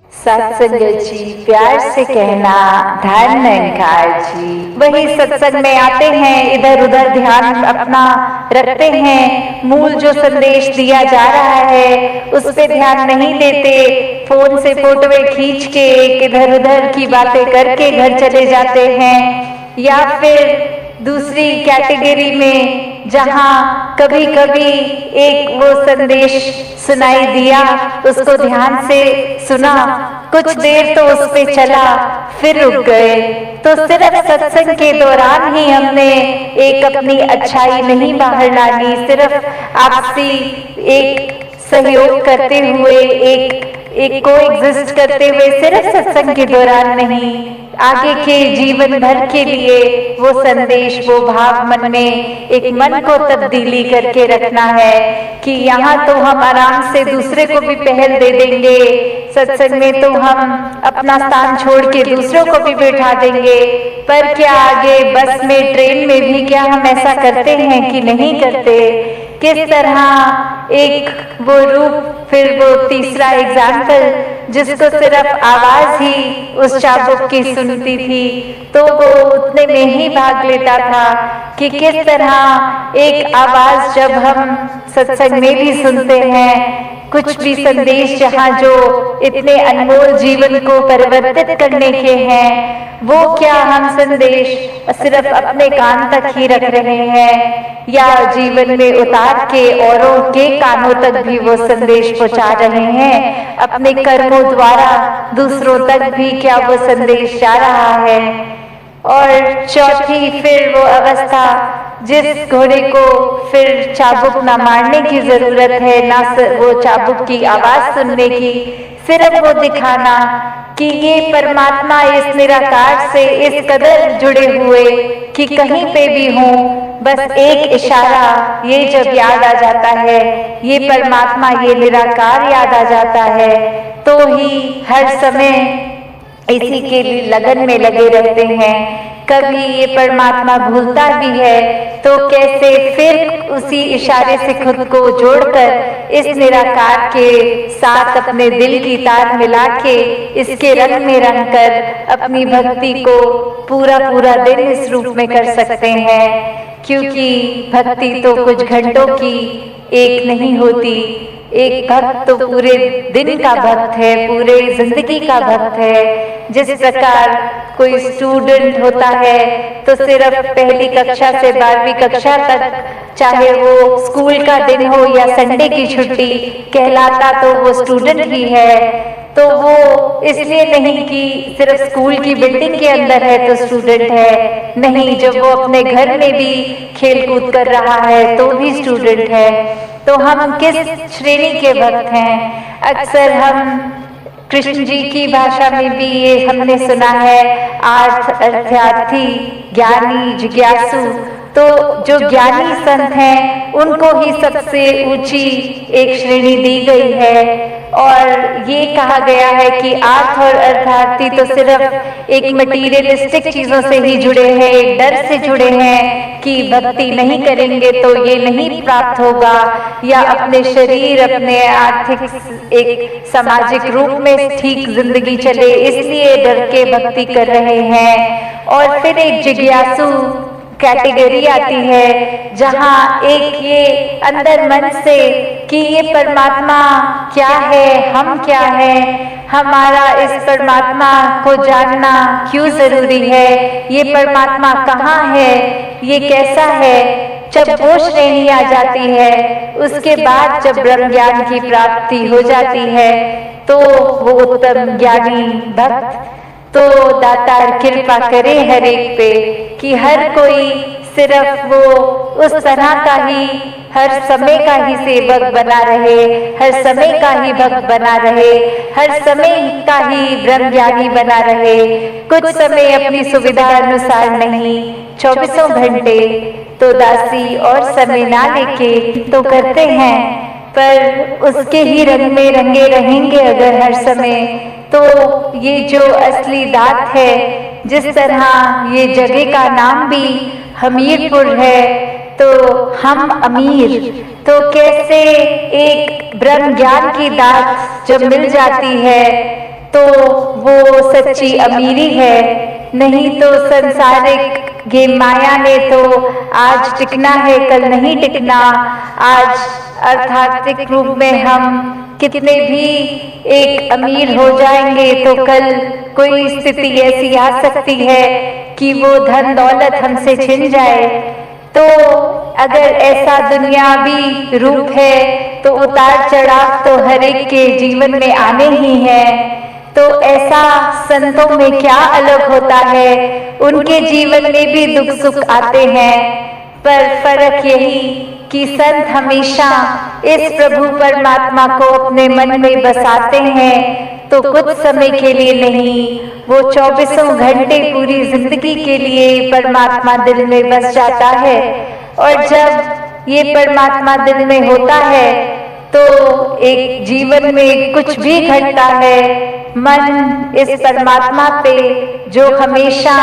सत्संग जी प्यार से कहना ध्यान निरंकार जी। वही सत्संग में आते हैं, इधर उधर ध्यान अपना रखते हैं, मूल जो संदेश दिया जा रहा है उस पे ध्यान नहीं देते, फोन से फोटोएं खींच के इधर उधर की बातें करके घर चले जाते हैं। या फिर दूसरी कैटेगरी में जहां कभी कभी एक वो संदेश सुनाई दिया, उसको ध्यान से सुना, कुछ देर तो उस पे चला, फिर रुक गए। तो सिर्फ सत्संग के दौरान ही हमने एक अपनी अच्छाई नहीं बाहर लानी, सिर्फ आपसी एक सहयोग करते हुए, एक को एग्जिस्ट करते हुए सिर्फ सत्संग के दौरान नहीं, आगे के जीवन भर के लिए वो संदेश, वो भाव मन में एक मन को तब्दीली करके रखना है कि यहाँ तो हम आराम से दूसरे को भी पहल दे देंगे, सत्संग में तो हम अपना स्थान छोड़ के दूसरों को भी बैठा देंगे, पर क्या आगे बस में, ट्रेन में भी क्या हम ऐसा करते हैं कि नहीं करते? किस तरह एक वो रूप, फिर वो तीसरा एग्जाम्पल जिसको सिर्फ आवाज ही उस चाबुक की सुनती थी तो वो उतने में ही भाग लेता था, कि किस तरह एक आवाज जब हम सत्संग में भी सुनते हैं, कुछ भी संदेश जहाँ जो इतने अनमोल जीवन को परिवर्तित करने के हैं, वो क्या हम संदेश सिर्फ अपने कान तक ही रख रहे हैं या जीवन में उतार के औरों के कानों तक भी वो संदेश पहुंचा रहे हैं? अपने कर्मों द्वारा दूसरों तक भी क्या वो संदेश जा रहा है? और चौथी फिर वो अवस्था, जिस घोड़े को फिर चाबुक ना मारने की जरूरत है, ना वो चाबुक की आवाज सुनने की, सिर्फ वो दिखाना कि ये परमात्मा इस निराकार से इस कदर जुड़े हुए कि कहीं पे भी हो, बस एक इशारा ये जब याद आ जाता है, ये परमात्मा, ये निराकार याद आ जाता है, तो ही हर समय इसी के लिए लगन में लगे रहते हैं। कभी ये परमात्मा भूलता भी है तो कैसे फिर उसी इशारे से खुद को जोड़कर इस निराकार के साथ अपने दिल की तार मिला के इसके रंग में रंग कर अपनी भक्ति को पूरा पूरा दिन इस रूप में कर सकते हैं। क्योंकि भक्ति तो कुछ घंटों की एक नहीं होती, एक भक्त तो पूरे दिन का भक्त है, पूरे जिंदगी का भक्त है। जिस प्रकार कोई स्टूडेंट होता है तो सिर्फ पहली कक्षा से 12वीं कक्षा तक, चाहे वो स्कूल का दिन हो या संडे की छुट्टी, कहलाता तो वो स्टूडेंट ही है। तो वो इसलिए नहीं कि सिर्फ स्कूल की बिल्डिंग के अंदर है तो स्टूडेंट है, नहीं, जब वो अपने घर में भी खेल कूद कर रहा है तो भी स्टूडेंट है। तो हम किस श्रेणी के भक्त हैं? अक्सर हम कृष्ण जी की भाषा में भी ये हमने सुना है, आर्थ, अर्थार्थी, ज्ञानी, जिज्ञासु। तो जो ज्ञानी संत हैं उनको ही सबसे ऊंची एक श्रेणी दी गई है, और ये कहा गया है कि आर्थ और अर्थार्थी तो सिर्फ एक मटीरियलिस्टिक चीजों से ही जुड़े हैं, एक डर से जुड़े हैं कि भक्ति नहीं करेंगे तो ये नहीं प्राप्त होगा, या अपने शरीर, अपने आर्थिक एक सामाजिक रूप में ठीक जिंदगी चले, इसलिए डर के भक्ति कर रहे हैं। और फिर एक जिज्ञासु कैटेगरी आती है जहाँ एक ये अंदर मन से कि ये परमात्मा क्या है, हम क्या हैं, हमारा इस परमात्मा को जानना क्यों जरूरी है, ये परमात्मा कहाँ है, ये कैसा है। जब वो श्रेणी आ जाती है, उसके बाद जब ब्रह्म ज्ञान की प्राप्ति हो जाती है तो वो उत्तम ज्ञानी भक्त, तो दातार कृपा करे हर एक पे कि हर कोई सिर्फ वो उस तरह का ही, हर समय का ही सेवक बना रहे, हर समय का ही भक्त बना रहे, हर समय का ही ब्रह्म ज्ञानी बना रहे। कुछ समय अपनी सुविधा अनुसार नहीं, 24 घंटे तो दासी और समय ना लेके तो करते हैं, पर उसके ही रंग में रंगे रहेंगे अगर हर समय, तो ये जो असली दात है, जिस तरह ये जगह का नाम भी हमीरपुर है तो हम अमीर, तो कैसे एक ब्रह्म ज्ञान की दात जब मिल जाती है तो वो सच्ची अमीरी है। नहीं तो संसारिक गेम माया ने तो आज टिकना है, कल नहीं टिकना। आज अर्थात्मिक रूप में हम कितने भी एक अमीर हो जाएंगे तो कल कोई स्थिति ऐसी आ सकती है कि वो धन दौलत हमसे छिन जाए। तो अगर ऐसा दुनियावी रूप है तो उतार चढ़ाव तो हर एक के जीवन में आने ही है। तो ऐसा संतों में क्या अलग होता है, उनके जीवन में भी दुख सुख आते हैं, पर फर्क यही कि संत हमेशा इस प्रभु परमात्मा को अपने मन में बसाते हैं। तो कुछ समय के लिए नहीं, वो 24 घंटे पूरी जिंदगी के लिए परमात्मा दिल में बस जाता है। और जब ये परमात्मा दिल में होता है तो एक जीवन में कुछ भी घटता है, मन इस परमात्मा पे जो हमेशा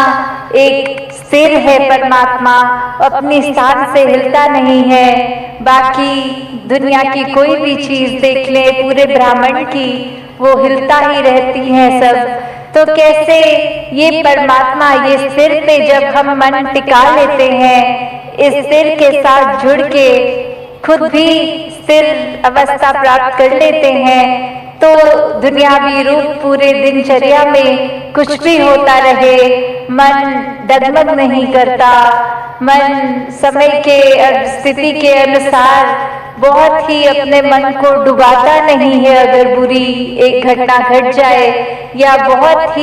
एक स्थिर है, परमात्मा अपनी स्थान से हिलता नहीं है। बाकी दुनिया की कोई भी चीज देख ले, पूरे ब्रह्मांड की, वो हिलता ही रहती है सब। तो कैसे ये परमात्मा, ये स्थिर पे जब हम मन टिका लेते हैं, इस स्थिर के साथ जुड़ के खुद भी स्थिर अवस्था प्राप्त कर लेते हैं, तो दुनियावी रूप पूरे दिनचर्या में कुछ भी होता रहे, मन डगमग नहीं करता। मन समय के स्थिति के अनुसार बहुत ही अपने मन को डुबाता नहीं है। अगर बुरी एक घटना घट जाए या बहुत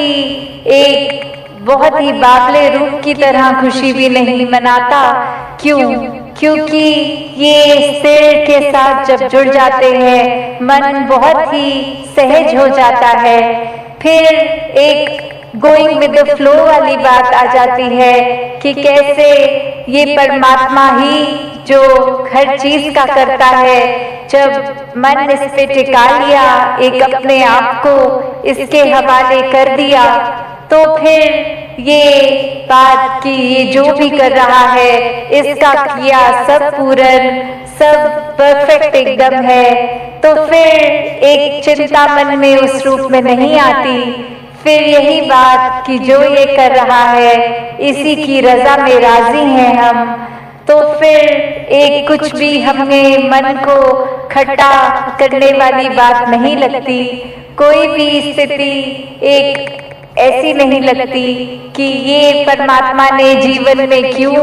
ही बावले रूप की तरह खुशी भी नहीं मनाता। क्यों? क्योंकि ये स्थिर के साथ जब जुड़ जाते हैं, मन बहुत ही सहज हो जाता है। फिर एक गोइंग विद द फ्लो वाली बात आ जाती है कि कैसे ये परमात्मा ही जो हर चीज का करता है, जब मन इस पे टिका लिया, एक अपने आप को इसके हवाले कर दिया, तो फिर ये बात कि ये जो भी कर रहा है इसका किया सब पूर्ण, सब परफेक्ट एकदम है। तो फिर एक चिंता मन में उस रूप में नहीं आती। फिर यही बात कि जो ये कर रहा है इसी की रजा में राजी हैं हम। तो फिर एक कुछ भी हमें मन को खट्टा करने वाली बात नहीं लगती। कोई भी स्थिति एक ऐसी नहीं लगती कि ये परमात्मा ने जीवन में क्यों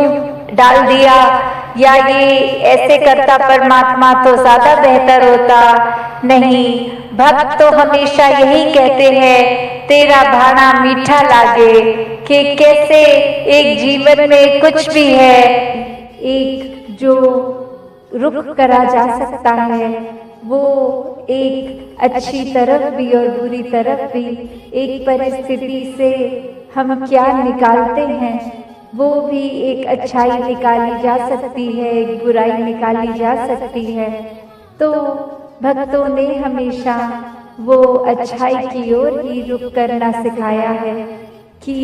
डाल दिया, या ये ऐसे करता परमात्मा तो ज्यादा बेहतर होता। नहीं, भक्त तो हमेशा यही कहते हैं, तेरा भाना मीठा लागे, कि कैसे एक जीवन में कुछ भी है, एक जो रुख करा जा सकता है, वो एक अच्छी तरफ भी और बुरी तरफ भी, एक परिस्थिति से हम क्या निकालते हैं वो भी एक अच्छाई निकाली जा सकती है, एक बुराई निकाली जा सकती है। तो भक्तों ने हमेशा वो अच्छाई की ओर ही रुख करना सिखाया है कि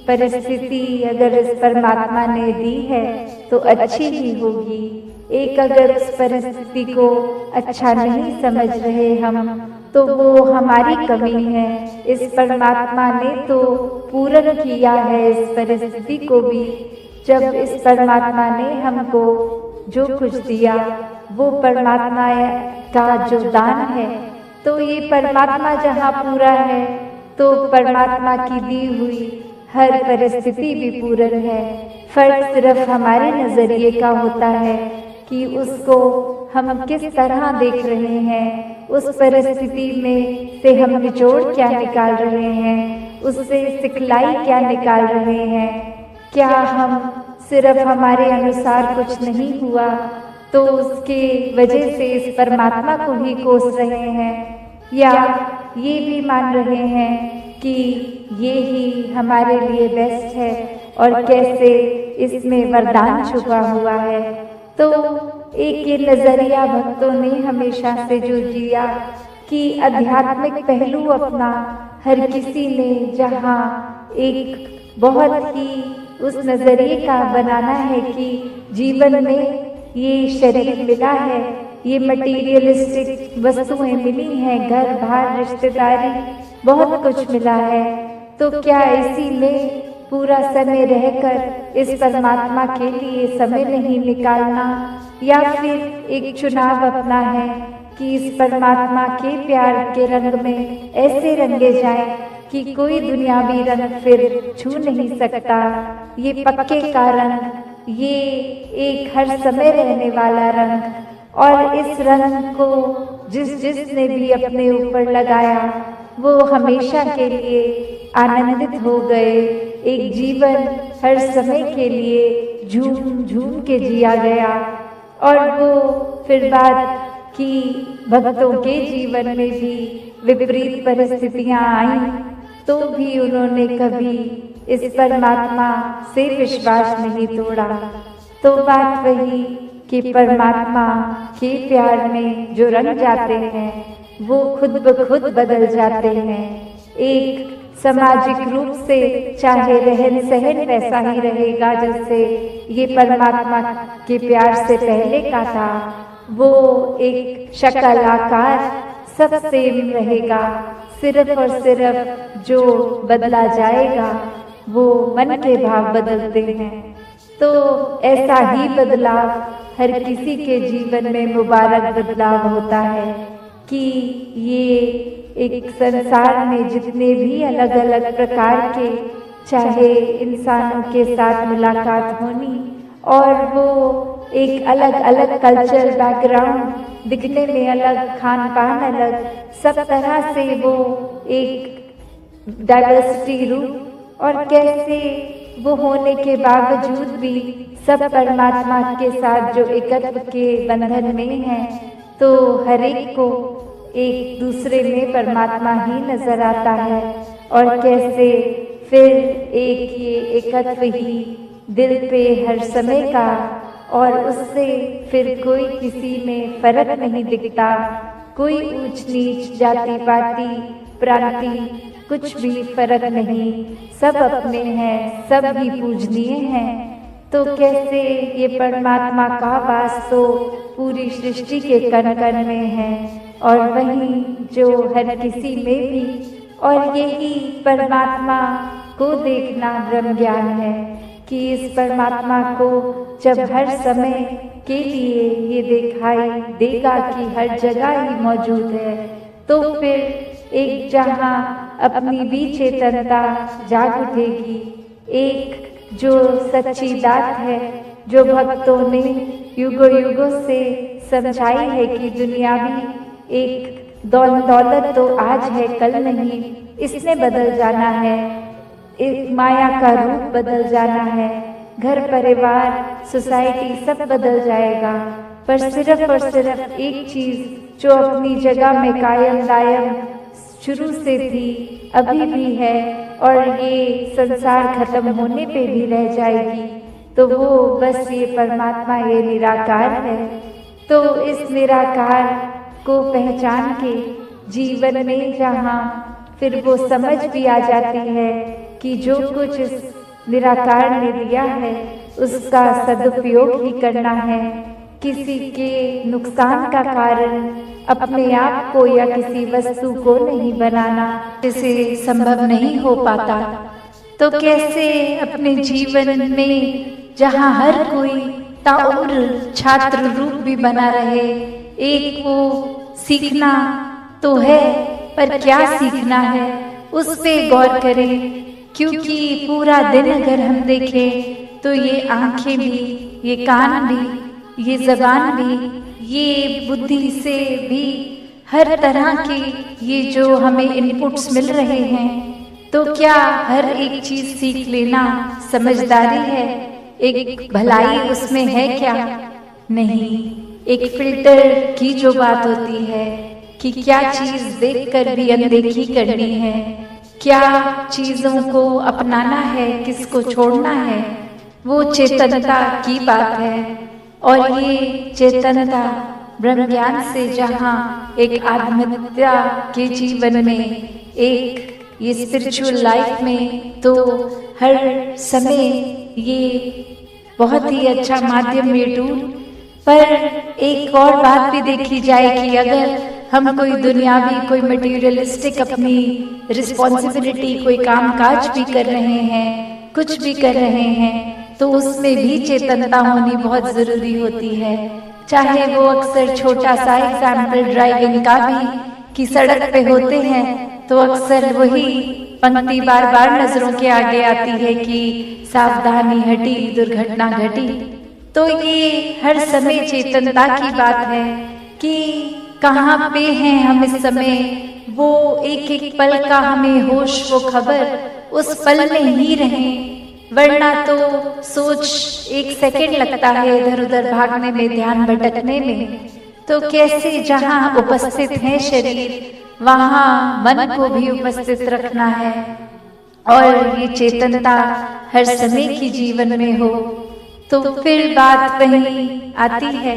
परिस्थिति अगर इस परमात्मा ने दी है तो अच्छी ही होगी। एक अगर उस परिस्थिति को अच्छा नहीं समझ रहे हम, तो वो हमारी कमी है। इस परमात्मा ने तो पूर्ण किया है इस परिस्थिति को भी। जब इस परमात्मा ने हमको जो कुछ दिया वो परमात्मा का जो दान है, तो ये परमात्मा जहाँ पूरा है तो परमात्मा की दी हुई हर परिस्थिति भी पूर्ण है। फर्क सिर्फ हमारे नजरिए का होता है कि उसको हम किस तरह देख रहे हैं, उस परिस्थिति में से हम निचोड़ क्या निकाल रहे हैं, उससे सिखलाई क्या निकाल रहे हैं। क्या हम सिर्फ हमारे अनुसार कुछ नहीं हुआ तो उसके वजह से इस परमात्मा को ही कोस रहे हैं, या ये भी मान रहे हैं कि ये ही हमारे लिए बेस्ट है और कैसे इसमें वरदान छुपा हुआ है। तो एक ये नजरिया भक्तों ने हमेशा से जो जिया कि आध्यात्मिक पहलू अपना हर किसी ने जहाँ एक बहुत ही उस नजरिए का बनाना है कि जीवन में ये शरीर मिला है, ये मटीरियलिस्टिक वस्तुएं मिली हैं, घर बार रिश्तेदारी, बहुत कुछ मिला है, तो क्या इसी में पूरा समय रहकर इस परमात्मा के लिए समय नहीं निकालना, या फिर एक चुनाव अपना है कि इस परमात्मा के प्यार के रंग में ऐसे रंगे जाएं कि कोई दुनियावी रंग फिर छू नहीं सकता। ये पक्के का रंग, ये एक हर समय रहने वाला रंग, और इस रंग को जिसने भी अपने ऊपर लगाया वो हमेशा के लिए आनंदित हो गए। एक जीवन हर समय के लिए झूम झूम के जिया गया, और वो फिर बात कि भक्तों के जीवन में भी विपरीत परिस्थितियां आई, तो भी उन्होंने कभी इस परमात्मा से विश्वास नहीं तोड़ा। तो बात वही कि परमात्मा के प्यार में जो रंग जाते हैं वो खुद ब खुद बदल जाते हैं। एक सामाजिक रूप से चाहे रहन सहन वैसा ही रहेगा जैसे ये परमात्मा के प्यार से पहले का था, वो एक शक्ल आकार सब सेम रहेगा, सिर्फ और सिर्फ जो बदला जाएगा वो मन के भाव बदलते हैं। तो ऐसा ही बदलाव हर किसी के जीवन में मुबारक बदलाव होता है कि ये एक संसार में जितने भी अलग अलग प्रकार के चाहे इंसानों के साथ मुलाकात होनी, और वो एक अलग अलग कल्चर बैकग्राउंड, दिखने में अलग, खान पान अलग, सब तरह से वो एक डाइवर्सिटी रूप, और कैसे वो होने के बावजूद भी सब परमात्मा के साथ जो एकत्व के बंधन में हैं, तो हर एक को एक दूसरे में परमात्मा ही नजर आता है। और कैसे फिर एक ये एकत्व ही दिल पे हर समय का, और उससे फिर कोई किसी में फर्क नहीं दिखता, कोई ऊंच नीच जाति पाति प्रांति कुछ भी फर्क नहीं, सब अपने हैं, सब ही पूजनीय हैं। तो कैसे ये परमात्मा का वास तो पूरी सृष्टि के कण कण में है, और वहीं जो हर किसी में भी, और यही परमात्मा को देखना ब्रह्म ज्ञान है कि इस परमात्मा को जब हर समय के लिए ये दिखाई देगा कि हर जगह ही मौजूद है, तो फिर एक जहाँ अपनी भी चेतनता जाग उठेगी, एक जो सच्ची बात है जो भक्तों ने युगों युगों से समझाई है कि दुनियावी एक दौलत तो आज है कल नहीं, इसने बदल जाना है, एक माया का रूप बदल जाना है, घर परिवार सोसाइटी सब बदल जाएगा, पर सिर्फ और सिर्फ एक चीज जो अपनी जगह में कायम दायम शुरू से थी, अभी भी है, और ये संसार खत्म होने पे भी रह जाएगी, तो वो बस ये परमात्मा, ये निराकार है। तो इस निराकार को पहचान के जीवन में जहाँ फिर वो समझ भी आ जाती है कि जो कुछ इस निराकार ने दिया है उसका सदुपयोग ही करना है, किसी के नुकसान का कारण अपने आप को या किसी वस्तु को नहीं बनाना, जिसे संभव नहीं हो पाता। तो कैसे अपने जीवन में जहाँ हर कोई ताउम्र छात्र रूप भी बना रहे, एक वो सीखना तो है, पर क्या सीखना है उस पे गौर करें, क्योंकि पूरा दिन अगर हम देखें तो ये आंखें भी, ये कान भी, ये ज़बान भी, ये बुद्धि से भी हर तरह के ये जो हमें इनपुट्स मिल रहे हैं, तो क्या हर एक चीज सीख लेना समझदारी है? एक भलाई उसमें है क्या? नहीं। एक फिल्टर की जो बात होती है कि क्या चीज देखकर भी अनदेखी करनी है, क्या चीजों को अपनाना है, किसको छोड़ना है, वो चेतनता की बात है। और ये चेतनता ब्रह्म ज्ञान से जहाँ एक आत्महत्या के जीवन में, एक ये स्पिरिचुअल लाइफ में, तो हर समय ये बहुत ही अच्छा माध्यम ये टूल। पर एक और बात भी देखी जाए कि अगर हम कोई दुनियावी, कोई मटेरियलिस्टिक अपनी रिस्पॉन्सिबिलिटी, कोई काम काज भी कर रहे हैं, कुछ भी कर रहे हैं, तो उसमें भी चेतनता होनी बहुत जरूरी होती है। चाहे वो अक्सर छोटा सा एग्जाम्पल ड्राइविंग का भी, कि सड़क पे होते हैं तो अक्सर वही पंक्ति बार बार नजरों के आगे आती है कि सावधानी हटी दुर्घटना घटी। तो ये हर समय चेतनता की बात है कि कहाँ पे हैं हम इस समय, वो एक एक पल का हमें होश, वो खबर उस पल में ही रहें, वरना तो सोच एक सेकंड लगता है इधर उधर भागने में, ध्यान भटकने में। तो कैसे जहाँ उपस्थित है शरीर, वहाँ मन को भी उपस्थित रखना है, और ये चेतनता हर समय की जीवन में हो। तो फिर बात वही आती है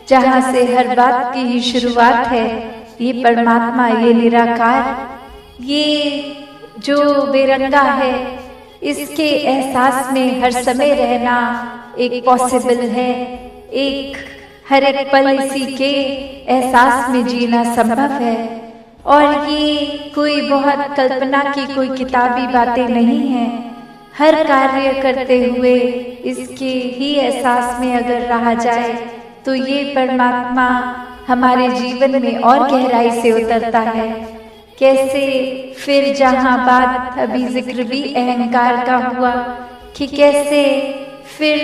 जहाँ से हर बात की ही शुरुआत है, ये परमात्मा, ये निराकार, ये जो बेरंगा है, इसके एहसास में हर समय रहना एक पॉसिबल है। एक हर एक पल इसी के एहसास में जीना संभव है। और ये कोई बहुत कल्पना की, कोई किताबी बातें नहीं हैं। हर कार्य करते हुए इसके ही एहसास में अगर रहा जाए तो ये परमात्मा हमारे जीवन में और गहराई से उतरता है। कैसे फिर जहाँ बात अभी जिक्र भी अहंकार का हुआ कि कैसे फिर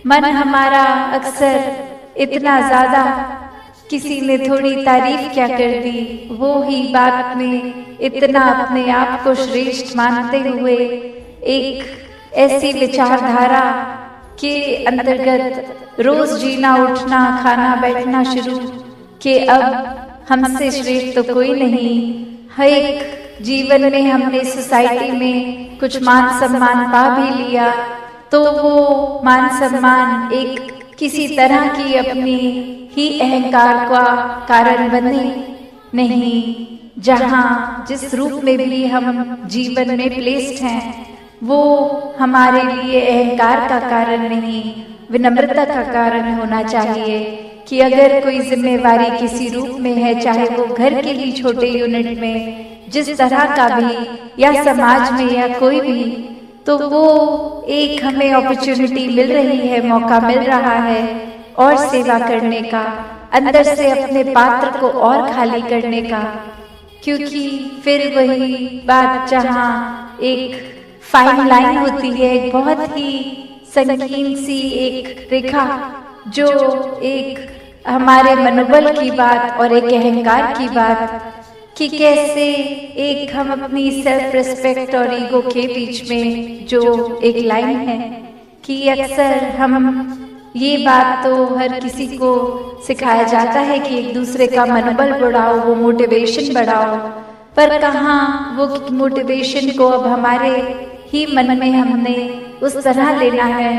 मन हमारा अक्सर इतना ज्यादा, किसी ने थोड़ी तारीफ क्या कर दी, वो ही बात में इतना अपने आप को श्रेष्ठ मानते हुए एक ऐसी विचारधारा के अंतर्गत रोज जीना, उठना, खाना, बैठना शुरू कि अब हमसे श्रेष्ठ तो कोई नहीं। हर एक जीवन में हमने सोसाइटी में कुछ मान सम्मान पा भी लिया, तो वो मान सम्मान एक किसी तरह की अपनी ही अहंकार का कारण बने नहीं। जहाँ जिस रूप में भी हम जीवन में प्लेस्ड हैं, वो हमारे लिए अहंकार का कारण नहीं, विनम्रता का कारण होना चाहिए। कि अगर कोई जिम्मेवारी किसी रूप में है, चाहे वो घर के ही छोटे यूनिट में जिस तरह का भी, या समाज में, या कोई भी, तो वो एक हमें अपॉर्चुनिटी मिल रही है, मौका मिल रहा है और सेवा करने का, अंदर से अपने पात्र को और खाली करने का। क्योंकि फिर वही बात जहाँ एक फाइन लाइन होती है, एक बहुत ही संकीर्ण सी एक रेखा, जो एक हमारे मनोबल की बात और एक अहंकार की बात, कि कैसे एक हम अपनी सेल्फ रिस्पेक्ट और ईगो के बीच में जो एक लाइन है, कि अक्सर हम ये बात तो हर किसी को सिखाया जाता है कि एक दूसरे का मनोबल बढ़ाओ, वो मोटिवेशन बढ़ाओ, पर कहाँ वो मोटिवेशन को अब हमारे ही मन में हमने उस तरह लेना है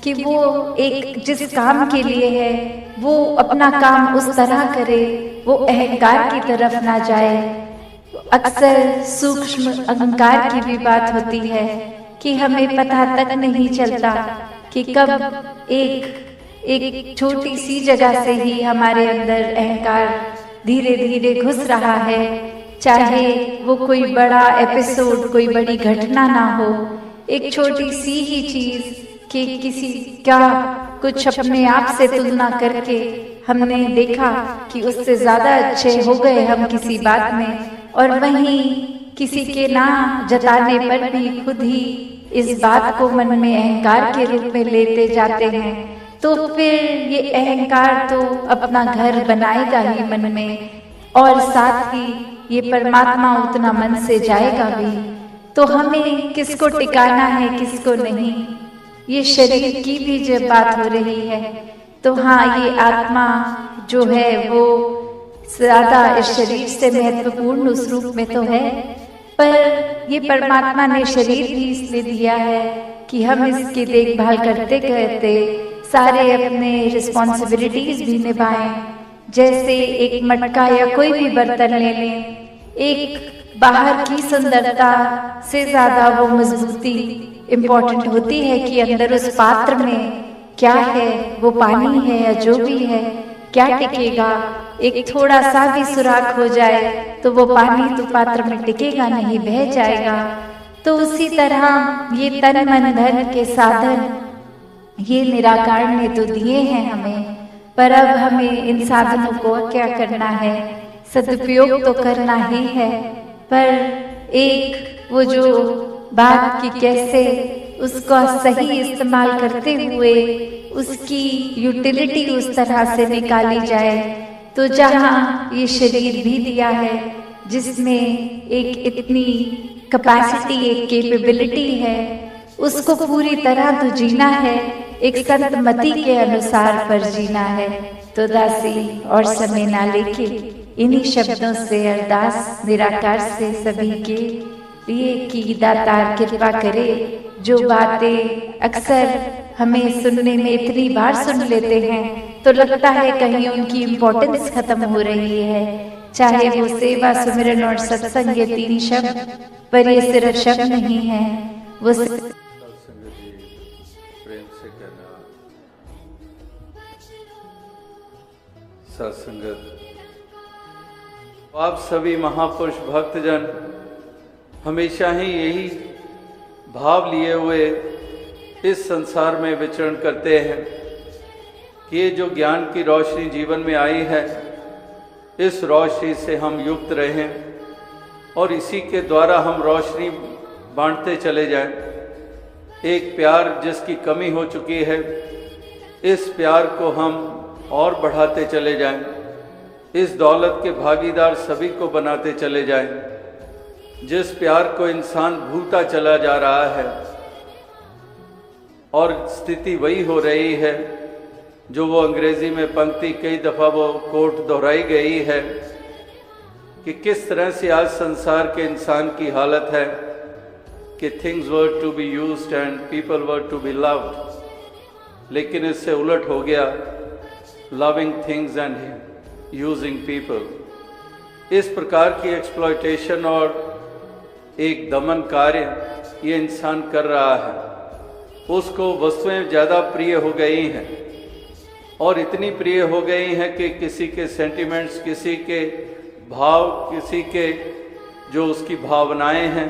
कि वो एक जिस काम के लिए है वो अपना काम उस तरह करे, वो अहंकार की तरफ ना जाए। अक्सर सूक्ष्म अहंकार की भी बात होती है कि हमें पता तक नहीं चलता कि कब एक छोटी सी जगह से ही हमारे अंदर अहंकार धीरे धीरे घुस रहा है। चाहे वो कोई बड़ा एपिसोड, कोई बड़ी घटना ना हो, एक छोटी सी ही चीज कि किसी का कुछ अपने आप से तुलना करके हमने देखा कि उससे ज्यादा अच्छे हो गए हम किसी बात में, और वहीं किसी के ना जताने पर भी खुद ही इस बात को मन में अहंकार के रूप में लेते जाते हैं। तो फिर ये अहंकार तो अपना घर बनाएगा ही मन में, और साथ ही ये परमात्मा उतना मन से जाएगा भी। तो हमें किसको टिकाना है, किसको नहीं, ये शरीर की भी जब बात हो रही है तो हाँ, ये आत्मा जो है वो ज्यादा इस शरीर से महत्वपूर्ण उस रूप में तो है, पर ये परमात्मा ने शरीर भी इसलिए दिया है कि हम इसकी देखभाल करते करते सारे अपने रिस्पॉन्सिबिलिटीज भी निभाएं। जैसे एक मटका या कोई भी बर्तन ले लें, एक बाहर की सुंदरता से ज्यादा वो मजबूती इम्पोर्टेंट होती है कि अंदर उस पात्र में क्या है, वो पानी है या जो भी है, क्या टिकेगा, एक थोड़ा सा भी सुराख हो जाए तो वो पानी तो पात्र में टिकेगा नहीं, बह जाएगा। तो उसी तरह ये तन मन धन के साधन ये निराकार ने तो दिए हैं हमें, पर अब हमें इन साधनों को क्या करना है, सदुपयोग तो करना ही है। पर एक वो जो बात की कैसे उसका सही इस्तेमाल करते हुए उसकी यूटिलिटी उस तरह से निकाली जाए। तो जहाँ ये शरीर भी दिया है जिसमें एक इतनी कैपेसिटी, एक कैपेबिलिटी है, उसको पूरी तरह तो जीना है, एक संत मति के अनुसार पर जीना है। तो दासी और समय ना लेके इन्हीं शब्दों से अरदास निराकार से सभी के लिए कि दातार कृपा करे। जो बातें अक्सर हमें सुनने में इतनी बार सुन लेते हैं तो लगता है कहीं उनकी इम्पोर्टेंस खत्म हो रही है, चाहे वो सेवा, सुमिरन और सत्संग ये 3 शब्द, पर ये सिर्फ शब्द नहीं है, वो सत्संगत। आप सभी महापुरुष भक्तजन हमेशा ही यही भाव लिए हुए इस संसार में विचरण करते हैं कि ये जो ज्ञान की रोशनी जीवन में आई है, इस रोशनी से हम युक्त रहें और इसी के द्वारा हम रोशनी बांटते चले जाएं। एक प्यार जिसकी कमी हो चुकी है, इस प्यार को हम और बढ़ाते चले जाएं, इस दौलत के भागीदार सभी को बनाते चले जाएं। जिस प्यार को इंसान भूलता चला जा रहा है और स्थिति वही हो रही है जो वो अंग्रेजी में पंक्ति कई दफ़ा वो कोट दोहराई गई है कि किस तरह से आज संसार के इंसान की हालत है कि things were to be used and people were to be loved, लेकिन इससे उलट हो गया, loving things and using people. इस प्रकार की एक्सप्लॉयटेशन और एक दमन कार्य ये इंसान कर रहा है। उसको वस्तुएं ज़्यादा प्रिय हो गई हैं और इतनी प्रिय हो गई हैं कि किसी के सेंटिमेंट्स, किसी के भाव, किसी के जो उसकी भावनाएं हैं,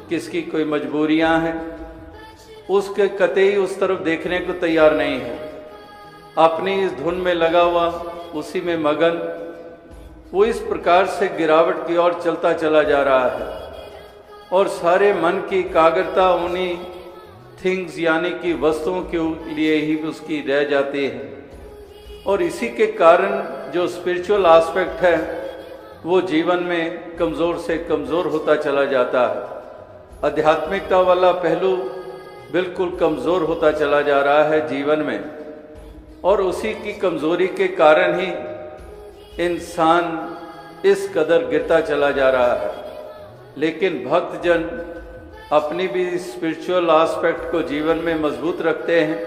किसकी कोई मजबूरियां हैं, उसके कतई उस तरफ देखने को तैयार नहीं है। अपनी इस धुन में लगा हुआ, उसी में मगन, वो इस प्रकार से गिरावट की ओर चलता चला जा रहा है और सारे मन की एकाग्रता उन्हीं थिंग्स यानी कि वस्तुओं के लिए ही उसकी रह जाती है। और इसी के कारण जो स्पिरिचुअल एस्पेक्ट है वो जीवन में कमज़ोर से कमज़ोर होता चला जाता है। आध्यात्मिकता वाला पहलू बिल्कुल कमज़ोर होता चला जा रहा है जीवन में, और उसी की कमज़ोरी के कारण ही इंसान इस कदर गिरता चला जा रहा है। लेकिन भक्तजन अपनी भी स्पिरिचुअल एस्पेक्ट को जीवन में मजबूत रखते हैं,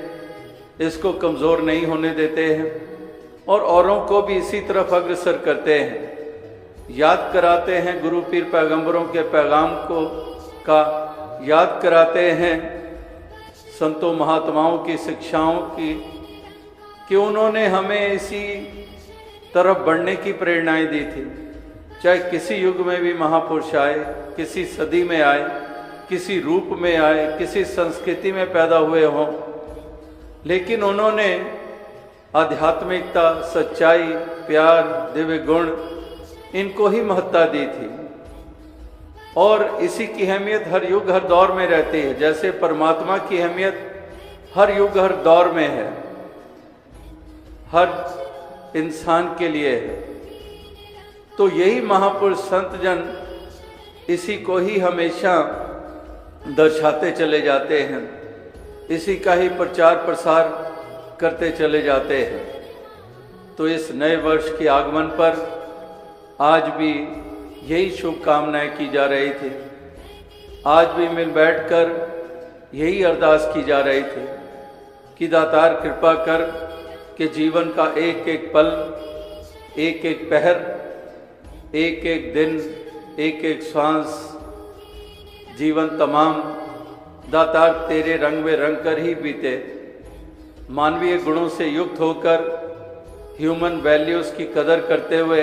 इसको कमज़ोर नहीं होने देते हैं और औरों को भी इसी तरफ अग्रसर करते हैं। याद कराते हैं गुरु पीर पैगंबरों के पैगाम को का, याद कराते हैं संतों महात्माओं की शिक्षाओं की कि उन्होंने हमें इसी तरफ बढ़ने की प्रेरणाएं दी थी। चाहे किसी युग में भी महापुरुष आए, किसी सदी में आए, किसी रूप में आए, किसी संस्कृति में पैदा हुए हों, लेकिन उन्होंने आध्यात्मिकता, सच्चाई, प्यार, दिव्य गुण, इनको ही महत्ता दी थी। और इसी की अहमियत हर युग हर दौर में रहती है। जैसे परमात्मा की अहमियत हर युग हर दौर में है, हर इंसान के लिए है। तो यही महापुरुष संत जन इसी को ही हमेशा दर्शाते चले जाते हैं, इसी का ही प्रचार प्रसार करते चले जाते हैं। तो इस नए वर्ष के आगमन पर आज भी यही शुभकामनाएं की जा रही थी। आज भी मिल बैठकर यही अरदास की जा रही थी कि दातार कृपा कर कि जीवन का एक एक पल, एक एक पहर, एक एक दिन, एक एक श्वास, जीवन तमाम दातार तेरे रंग में रंग कर ही बीते। मानवीय गुणों से युक्त होकर ह्यूमन वैल्यूज़ की कदर करते हुए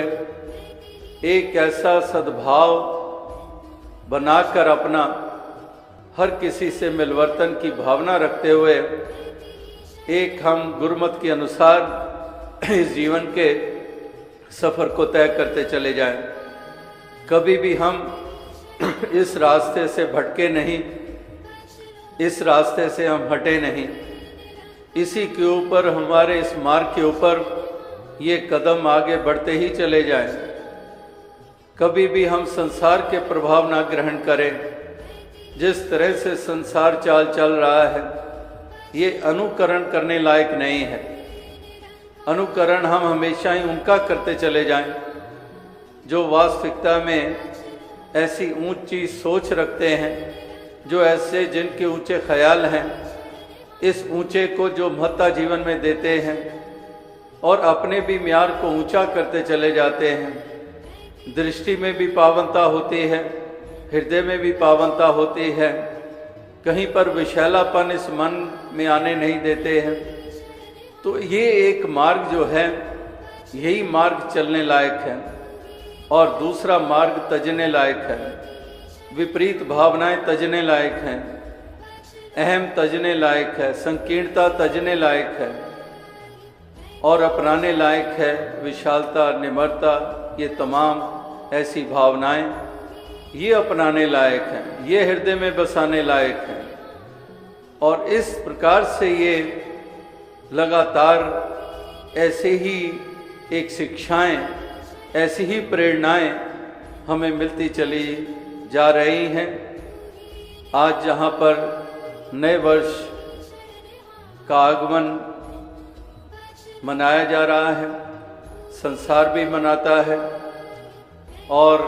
एक ऐसा सद्भाव बनाकर अपना हर किसी से मिलवर्तन की भावना रखते हुए एक हम गुरुमत के अनुसार इस जीवन के सफ़र को तय करते चले जाएं। कभी भी हम इस रास्ते से भटके नहीं, इस रास्ते से हम हटे नहीं। इसी के ऊपर, हमारे इस मार्ग के ऊपर ये कदम आगे बढ़ते ही चले जाएं। कभी भी हम संसार के प्रभाव ना ग्रहण करें। जिस तरह से संसार चाल चल रहा है ये अनुकरण करने लायक नहीं है। अनुकरण हम हमेशा ही उनका करते चले जाएं जो वास्तविकता में ऐसी ऊंची सोच रखते हैं, जो ऐसे जिनके ऊंचे ख्याल हैं, इस ऊंचे को जो महत्ता जीवन में देते हैं और अपने भी म्यार को ऊंचा करते चले जाते हैं। दृष्टि में भी पावनता होती है, हृदय में भी पावनता होती है, कहीं पर विशैलापन इस मन में आने नहीं देते हैं। तो ये एक मार्ग जो है, यही मार्ग चलने लायक है और दूसरा मार्ग तजने लायक है। विपरीत भावनाएं तजने लायक हैं, अहम तजने लायक है, संकीर्णता तजने लायक है और अपनाने लायक है विशालता, निम्रता। ये तमाम ऐसी भावनाएं ये अपनाने लायक हैं, ये हृदय में बसाने लायक हैं। और इस प्रकार से ये लगातार ऐसे ही एक शिक्षाएं, ऐसी ही प्रेरणाएं हमें मिलती चली जा रही हैं। आज जहाँ पर नए वर्ष का आगमन मनाया जा रहा है, संसार भी मनाता है और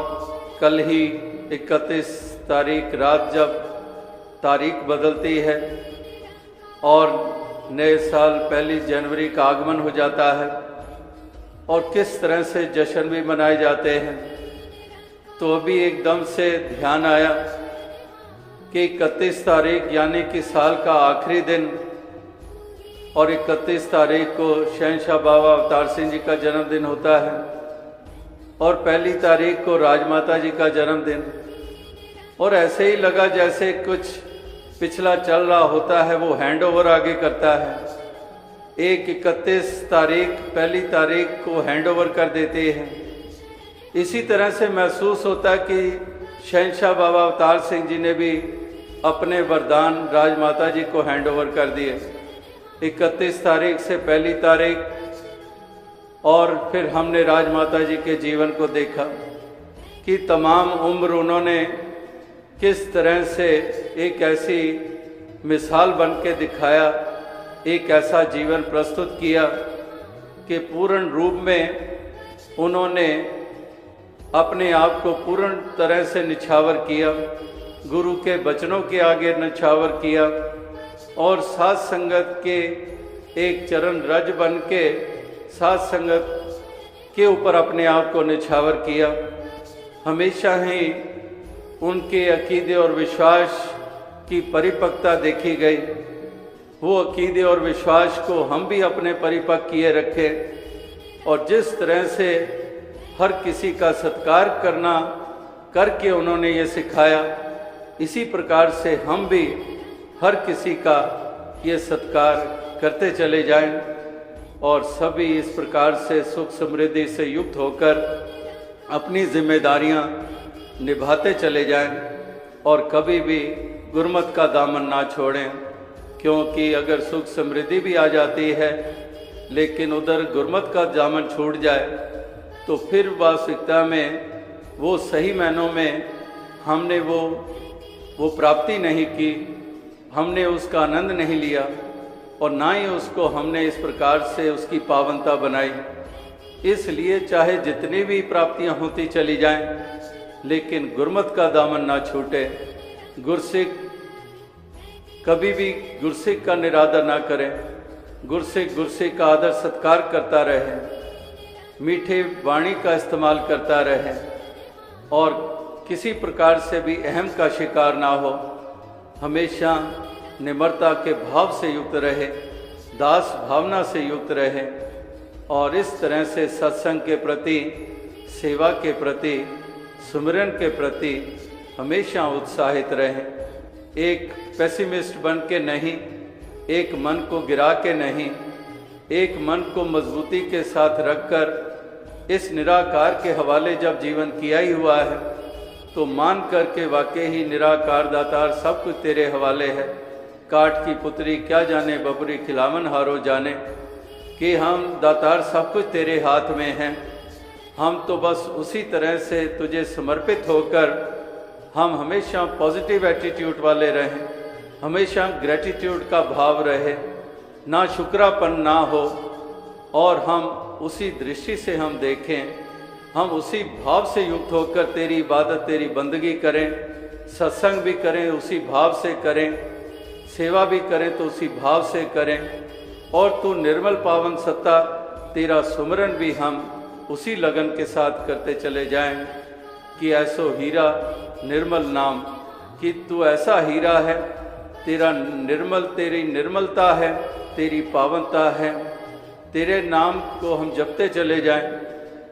कल ही 31 तारीख रात जब तारीख बदलती है और नए साल 1 जनवरी का आगमन हो जाता है और किस तरह से जश्न भी मनाए जाते हैं, तो अभी एकदम से ध्यान आया कि 31 तारीख यानी कि साल का आखिरी दिन और 31 तारीख को शहंशाह बाबा अवतार सिंह जी का जन्मदिन होता है और 1 तारीख को राजमाता जी का जन्मदिन। और ऐसे ही लगा जैसे कुछ पिछला चल रहा होता है वो हैंड ओवर आगे करता है। एक 31 तारीख 1 तारीख को हैंड ओवर कर देते हैं। इसी तरह से महसूस होता कि शहंशाह बाबा अवतार सिंह जी ने भी अपने वरदान राजमाता जी को हैंड ओवर कर दिए। 31 तारीख से 1 तारीख और फिर हमने राजमाता जी के जीवन को देखा कि तमाम उम्र उन्होंने किस तरह से एक ऐसी मिसाल बन के दिखाया, एक ऐसा जीवन प्रस्तुत किया कि पूर्ण रूप में उन्होंने अपने आप को पूर्ण तरह से निछावर किया, गुरु के वचनों के आगे निछावर किया और साध संगत के एक चरण रज बन के साध संगत के ऊपर अपने आप को निछावर किया। हमेशा ही उनके अकीदे और विश्वास की परिपक्वता देखी गई। वो अकीदे और विश्वास को हम भी अपने परिपक्व किए रखें और जिस तरह से हर किसी का सत्कार करना करके उन्होंने ये सिखाया, इसी प्रकार से हम भी हर किसी का ये सत्कार करते चले जाएं और सभी इस प्रकार से सुख समृद्धि से युक्त होकर अपनी जिम्मेदारियां निभाते चले जाएं और कभी भी गुरमत का दामन ना छोड़ें। क्योंकि अगर सुख समृद्धि भी आ जाती है लेकिन उधर गुरमत का दामन छूट जाए तो फिर वास्तविकता में वो सही मायनों में हमने वो प्राप्ति नहीं की, हमने उसका आनंद नहीं लिया और ना ही उसको हमने इस प्रकार से उसकी पावनता बनाई। इसलिए चाहे जितनी भी प्राप्तियां होती चली जाएं लेकिन गुरमत का दामन ना छूटे। गुरसिख कभी भी गुरसिख का निरादर ना करें। गुरसिख का आदर सत्कार करता रहे, मीठे वाणी का इस्तेमाल करता रहे और किसी प्रकार से भी अहम का शिकार ना हो। हमेशा निम्रता के भाव से युक्त रहे, दास भावना से युक्त रहे और इस तरह से सत्संग के प्रति, सेवा के प्रति, सुमिरन के प्रति हमेशा उत्साहित रहें। एक पेसिमिस्ट बन के नहीं, एक मन को गिरा के नहीं, एक मन को मजबूती के साथ रखकर इस निराकार के हवाले जब जीवन किया ही हुआ है तो मान करके वाकई ही निराकार दातार सब कुछ तेरे हवाले है। काठ की पुतरी क्या जाने बबरी खिलावन हारो जाने, कि हम दातार सब कुछ तेरे हाथ में हैं। हम तो बस उसी तरह से तुझे समर्पित होकर हम हमेशा पॉजिटिव एटीट्यूड वाले रहें, हमेशा ग्रेटिट्यूड का भाव रहे, ना शुक्रापन ना हो, और हम उसी दृष्टि से हम देखें, हम उसी भाव से युक्त होकर तेरी इबादत, तेरी बंदगी करें, सत्संग भी करें उसी भाव से करें, सेवा भी करें तो उसी भाव से करें, और तू निर्मल पावन सत्ता तेरा सुमरन भी हम उसी लगन के साथ करते चले जाएं कि ऐसो हीरा निर्मल नाम, कि तू ऐसा हीरा है, तेरा निर्मल, तेरी निर्मलता है, तेरी पावनता है, तेरे नाम को हम जपते चले जाएं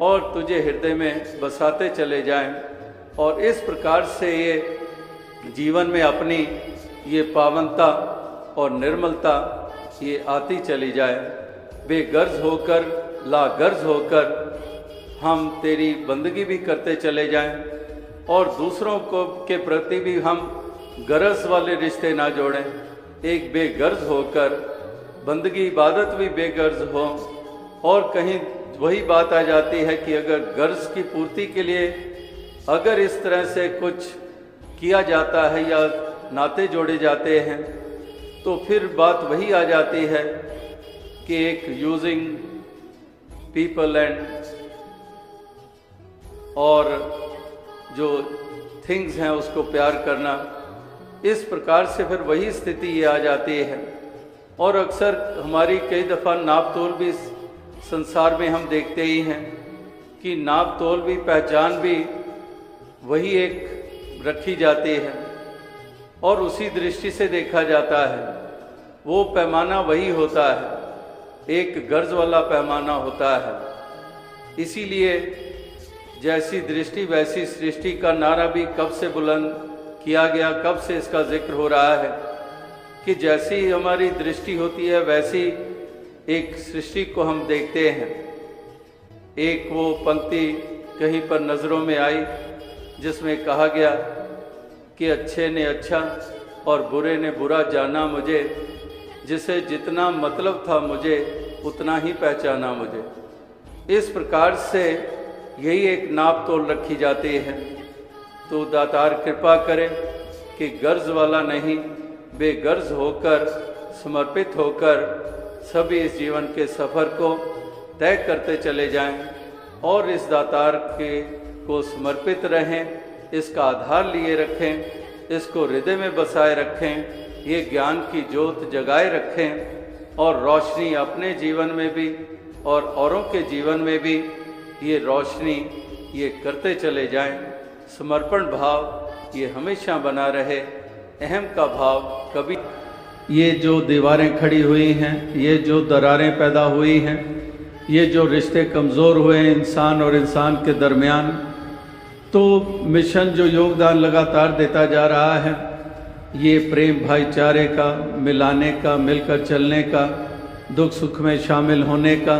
और तुझे हृदय में बसाते चले जाएं, और इस प्रकार से ये जीवन में अपनी ये पावनता और निर्मलता ये आती चली जाए। बेगर्ज होकर, लागर्ज होकर हम तेरी बंदगी भी करते चले जाएं, और दूसरों को के प्रति भी हम गरज वाले रिश्ते ना जोड़ें। एक बेगर्ज होकर बंदगी इबादत भी बेगर्ज हो, और कहीं वही बात आ जाती है कि अगर गर्ज की पूर्ति के लिए अगर इस तरह से कुछ किया जाता है या नाते जोड़े जाते हैं तो फिर बात वही आ जाती है कि एक यूजिंग पीपल एंड और जो थिंग्स हैं उसको प्यार करना, इस प्रकार से फिर वही स्थिति ये आ जाती है। और अक्सर हमारी कई दफ़ा नाप तोल भी संसार में हम देखते ही हैं कि नाप तोल भी, पहचान भी वही एक रखी जाती है और उसी दृष्टि से देखा जाता है। वो पैमाना वही होता है, एक गर्ज वाला पैमाना होता है। इसीलिए जैसी दृष्टि वैसी सृष्टि का नारा भी कब से बुलंद किया गया, कब से इसका जिक्र हो रहा है कि जैसी हमारी दृष्टि होती है वैसी एक सृष्टि को हम देखते हैं। एक वो पंक्ति कहीं पर नज़रों में आई जिसमें कहा गया कि अच्छे ने अच्छा और बुरे ने बुरा जाना मुझे, जिसे जितना मतलब था मुझे उतना ही पहचाना मुझे। इस प्रकार से यही एक नाप तोल रखी जाती है। तो दातार कृपा करे कि गर्ज वाला नहीं, बेगर्ज होकर, समर्पित होकर सभी इस जीवन के सफ़र को तय करते चले जाएं और इस दातार के को समर्पित रहें, इसका आधार लिए रखें, इसको हृदय में बसाए रखें, ये ज्ञान की ज्योत जगाए रखें और रोशनी अपने जीवन में भी और औरों के जीवन में भी ये रोशनी ये करते चले जाएं। समर्पण भाव ये हमेशा बना रहे, अहम का भाव कभी। ये जो दीवारें खड़ी हुई हैं, ये जो दरारें पैदा हुई हैं, ये जो रिश्ते कमज़ोर हुए हैं इंसान और इंसान के दरमियान, तो मिशन जो योगदान लगातार देता जा रहा है, ये प्रेम भाईचारे का, मिलाने का, मिलकर चलने का, दुख सुख में शामिल होने का।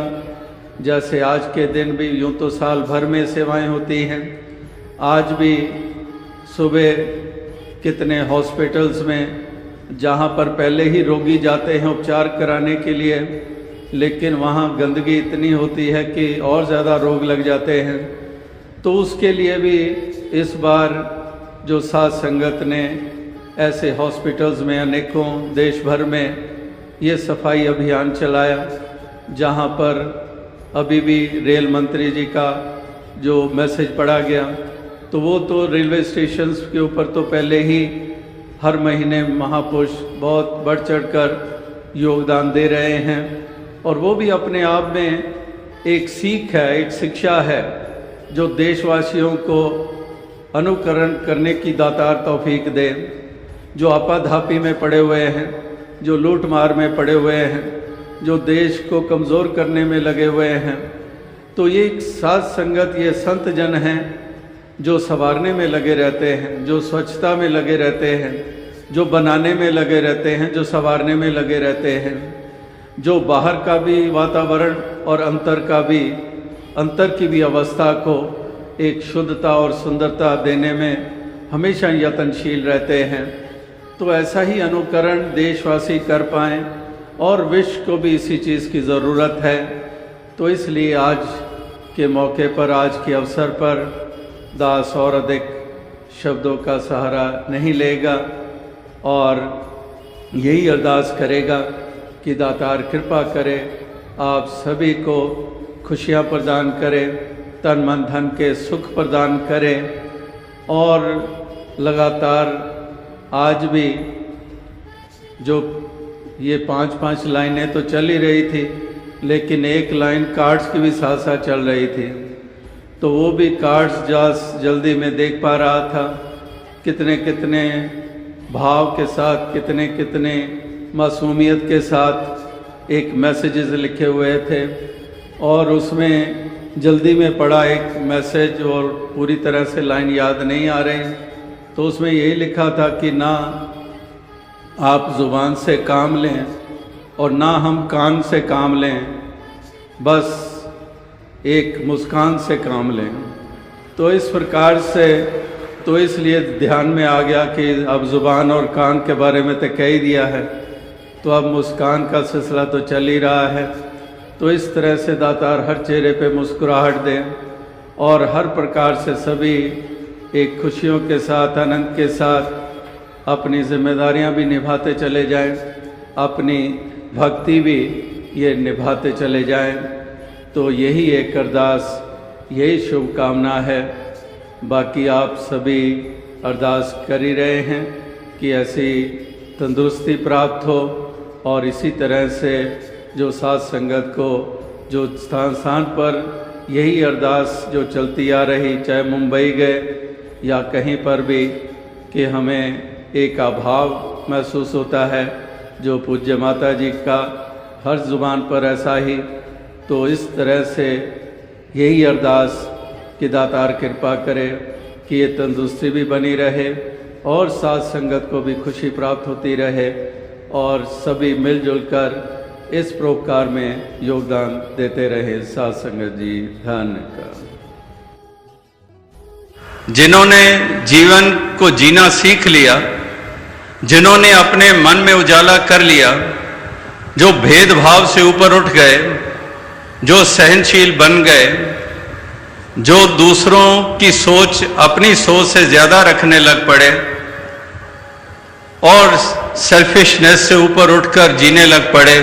जैसे आज के दिन भी यूँ तो साल भर में सेवाएं होती हैं, आज भी सुबह कितने हॉस्पिटल्स में जहाँ पर पहले ही रोगी जाते हैं उपचार कराने के लिए, लेकिन वहाँ गंदगी इतनी होती है कि और ज़्यादा रोग लग जाते हैं। तो उसके लिए भी इस बार जो साथ संगत ने ऐसे हॉस्पिटल्स में अनेकों देश भर में ये सफाई अभियान चलाया, जहाँ पर अभी भी रेल मंत्री जी का जो मैसेज पढ़ा गया, तो वो तो रेलवे स्टेशंस के ऊपर तो पहले ही हर महीने महापुरुष बहुत बढ़ चढ़कर योगदान दे रहे हैं, और वो भी अपने आप में एक सीख है, एक शिक्षा है जो देशवासियों को अनुकरण करने की दातार तौफीक दे। जो आपाधापी में पड़े हुए हैं, जो लूट मार में पड़े हुए हैं, जो देश को कमज़ोर करने में लगे हुए हैं। तो ये एक साध संगत, ये संत जन हैं जो संवारने में लगे रहते हैं, जो स्वच्छता में लगे रहते हैं, जो बनाने में लगे रहते हैं, जो संवारने में लगे रहते हैं, जो बाहर का भी वातावरण और अंतर की भी अवस्था को एक शुद्धता और सुंदरता देने में हमेशा यत्नशील रहते हैं। तो ऐसा ही अनुकरण देशवासी कर पाएँ और विश्व को भी इसी चीज़ की ज़रूरत है। तो इसलिए आज के मौके पर, आज के अवसर पर दास और अधिक शब्दों का सहारा नहीं लेगा और यही अरदास करेगा कि दातार कृपा करे, आप सभी को खुशियाँ प्रदान करे, तन मन धन के सुख प्रदान करे। और लगातार आज भी जो ये 5-5 लाइनें तो चल ही रही थी, लेकिन एक लाइन कार्ड्स की भी साथ साथ चल रही थी। तो वो भी कार्ड्स जल्दी में देख पा रहा था, कितने कितने भाव के साथ, कितने कितने मासूमियत के साथ एक मैसेजेस लिखे हुए थे। और उसमें जल्दी में पढ़ा एक मैसेज और पूरी तरह से लाइन याद नहीं आ रही, तो उसमें यही लिखा था कि ना आप ज़ुबान से काम लें और ना हम कान से काम लें, बस एक मुस्कान से काम लें। तो इस प्रकार से, तो इसलिए ध्यान में आ गया कि अब ज़ुबान और कान के बारे में तो कह ही दिया है, तो अब मुस्कान का सिलसिला तो चल ही रहा है। तो इस तरह से दातार हर चेहरे पे मुस्कुराहट दें और हर प्रकार से सभी एक खुशियों के साथ, आनंद के साथ अपनी जिम्मेदारियां भी निभाते चले जाएं, अपनी भक्ति भी ये निभाते चले जाएं। तो यही एक अरदास, यही शुभकामना है। बाकी आप सभी अरदास कर ही रहे हैं कि ऐसी तंदुरुस्ती प्राप्त हो और इसी तरह से जो साध संगत को जो स्थान पर यही अरदास जो चलती आ रही, चाहे मुंबई गए या कहीं पर भी, कि हमें एक अभाव महसूस होता है जो पूज्य माता जी का हर ज़ुबान पर ऐसा ही। तो इस तरह से यही अरदास कि दातार कृपा करे कि ये तंदुरुस्ती भी बनी रहे और साध संगत को भी खुशी प्राप्त होती रहे और सभी मिलजुल कर इस परोपकार में योगदान देते रहे। साध संगत जी धन्यवाद। जिन्होंने जीवन को जीना सीख लिया, जिन्होंने अपने मन में उजाला कर लिया, जो भेदभाव से ऊपर उठ गए, जो सहनशील बन गए, जो दूसरों की सोच अपनी सोच से ज़्यादा रखने लग पड़े और सेल्फिशनेस से ऊपर उठकर जीने लग पड़े,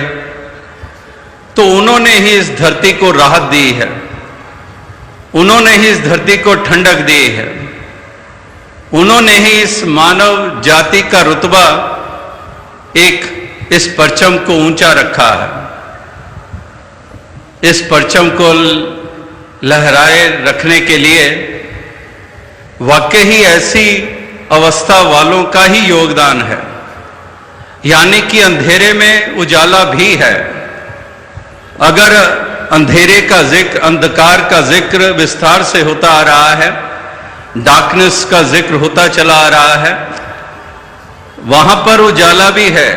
तो उन्होंने ही इस धरती को राहत दी है, उन्होंने ही इस धरती को ठंडक दी है, उन्होंने ही इस मानव जाति का रुतबा एक इस परचम को ऊंचा रखा है। इस परचम को लहराए रखने के लिए वाकई ही ऐसी अवस्था वालों का ही योगदान है, यानी कि अंधेरे में उजाला भी है। अगर अंधेरे का जिक्र, अंधकार का जिक्र विस्तार से होता आ रहा है, डार्कनेस का जिक्र होता चला आ रहा है, वहां पर उजाला भी है।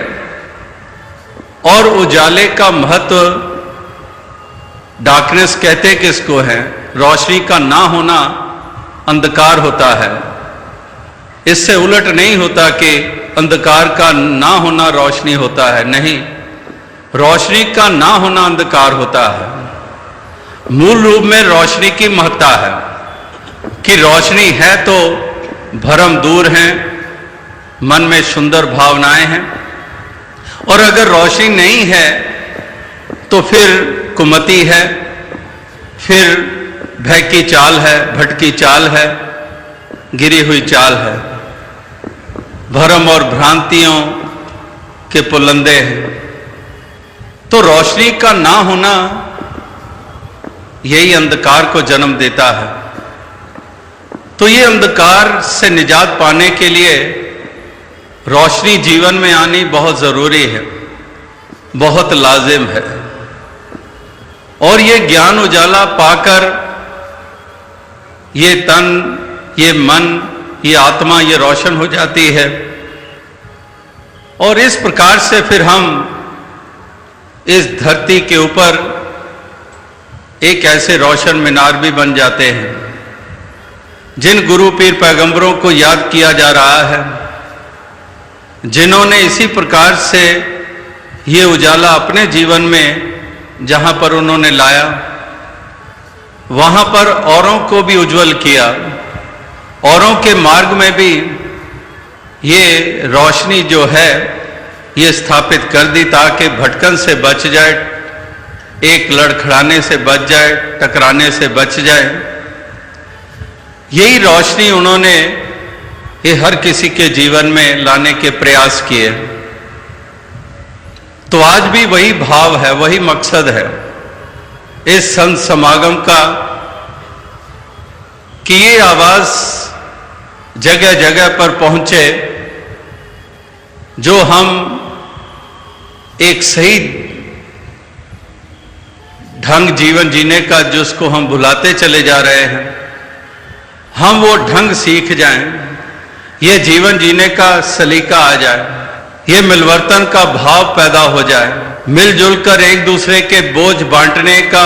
और उजाले का महत्व, डार्कनेस कहते किसको है? रोशनी का ना होना अंधकार होता है। इससे उलट नहीं होता कि अंधकार का ना होना रोशनी होता है, नहीं, रोशनी का ना होना अंधकार होता है। मूल रूप में रोशनी की महत्ता है कि रोशनी है तो भरम दूर हैं, मन में सुंदर भावनाएं हैं, और अगर रोशनी नहीं है तो फिर कुमति है, फिर भय की चाल है, भटकी चाल है, गिरी हुई चाल है, भरम और भ्रांतियों के पुलंदे हैं। तो रोशनी का ना होना यही अंधकार को जन्म देता है। तो ये अंधकार से निजात पाने के लिए रोशनी जीवन में आनी बहुत जरूरी है। बहुत लाजिम है। और ये ज्ञान उजाला पाकर ये तन, ये मन, ये आत्मा ये रोशन हो जाती है और इस प्रकार से फिर हम इस धरती के ऊपर एक ऐसे रोशन मीनार भी बन जाते हैं। जिन गुरु पीर पैगंबरों को याद किया जा रहा है, जिन्होंने इसी प्रकार से ये उजाला अपने जीवन में जहां पर उन्होंने लाया, वहां पर औरों को भी उज्जवल किया, औरों के मार्ग में भी ये रोशनी जो है ये स्थापित कर दी ताकि भटकन से बच जाए, एक लड़खड़ाने से बच जाए, टकराने से बच जाए। यही रोशनी उन्होंने ये हर किसी के जीवन में लाने के प्रयास किए। तो आज भी वही भाव है, वही मकसद है इस संत समागम का कि ये आवाज जगह जगह पर पहुंचे, जो हम एक सही ढंग जीवन जीने का जिसको हम भुलाते चले जा रहे हैं, हम वो ढंग सीख जाएं, ये जीवन जीने का सलीका आ जाए, ये मिलवर्तन का भाव पैदा हो जाए, मिलजुल कर एक दूसरे के बोझ बांटने का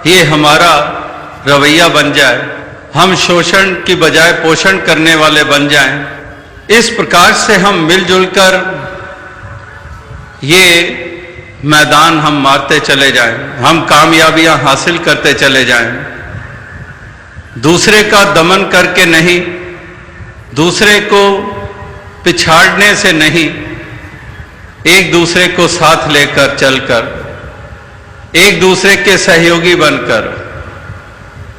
ये हमारा रवैया बन जाए, हम शोषण की बजाय पोषण करने वाले बन जाएं। इस प्रकार से हम मिलजुल कर ये मैदान हम मारते चले जाएं, हम कामयाबियां हासिल करते चले जाएं, दूसरे का दमन करके नहीं, दूसरे को पिछाड़ने से नहीं, एक दूसरे को साथ लेकर चलकर, एक दूसरे के सहयोगी बनकर।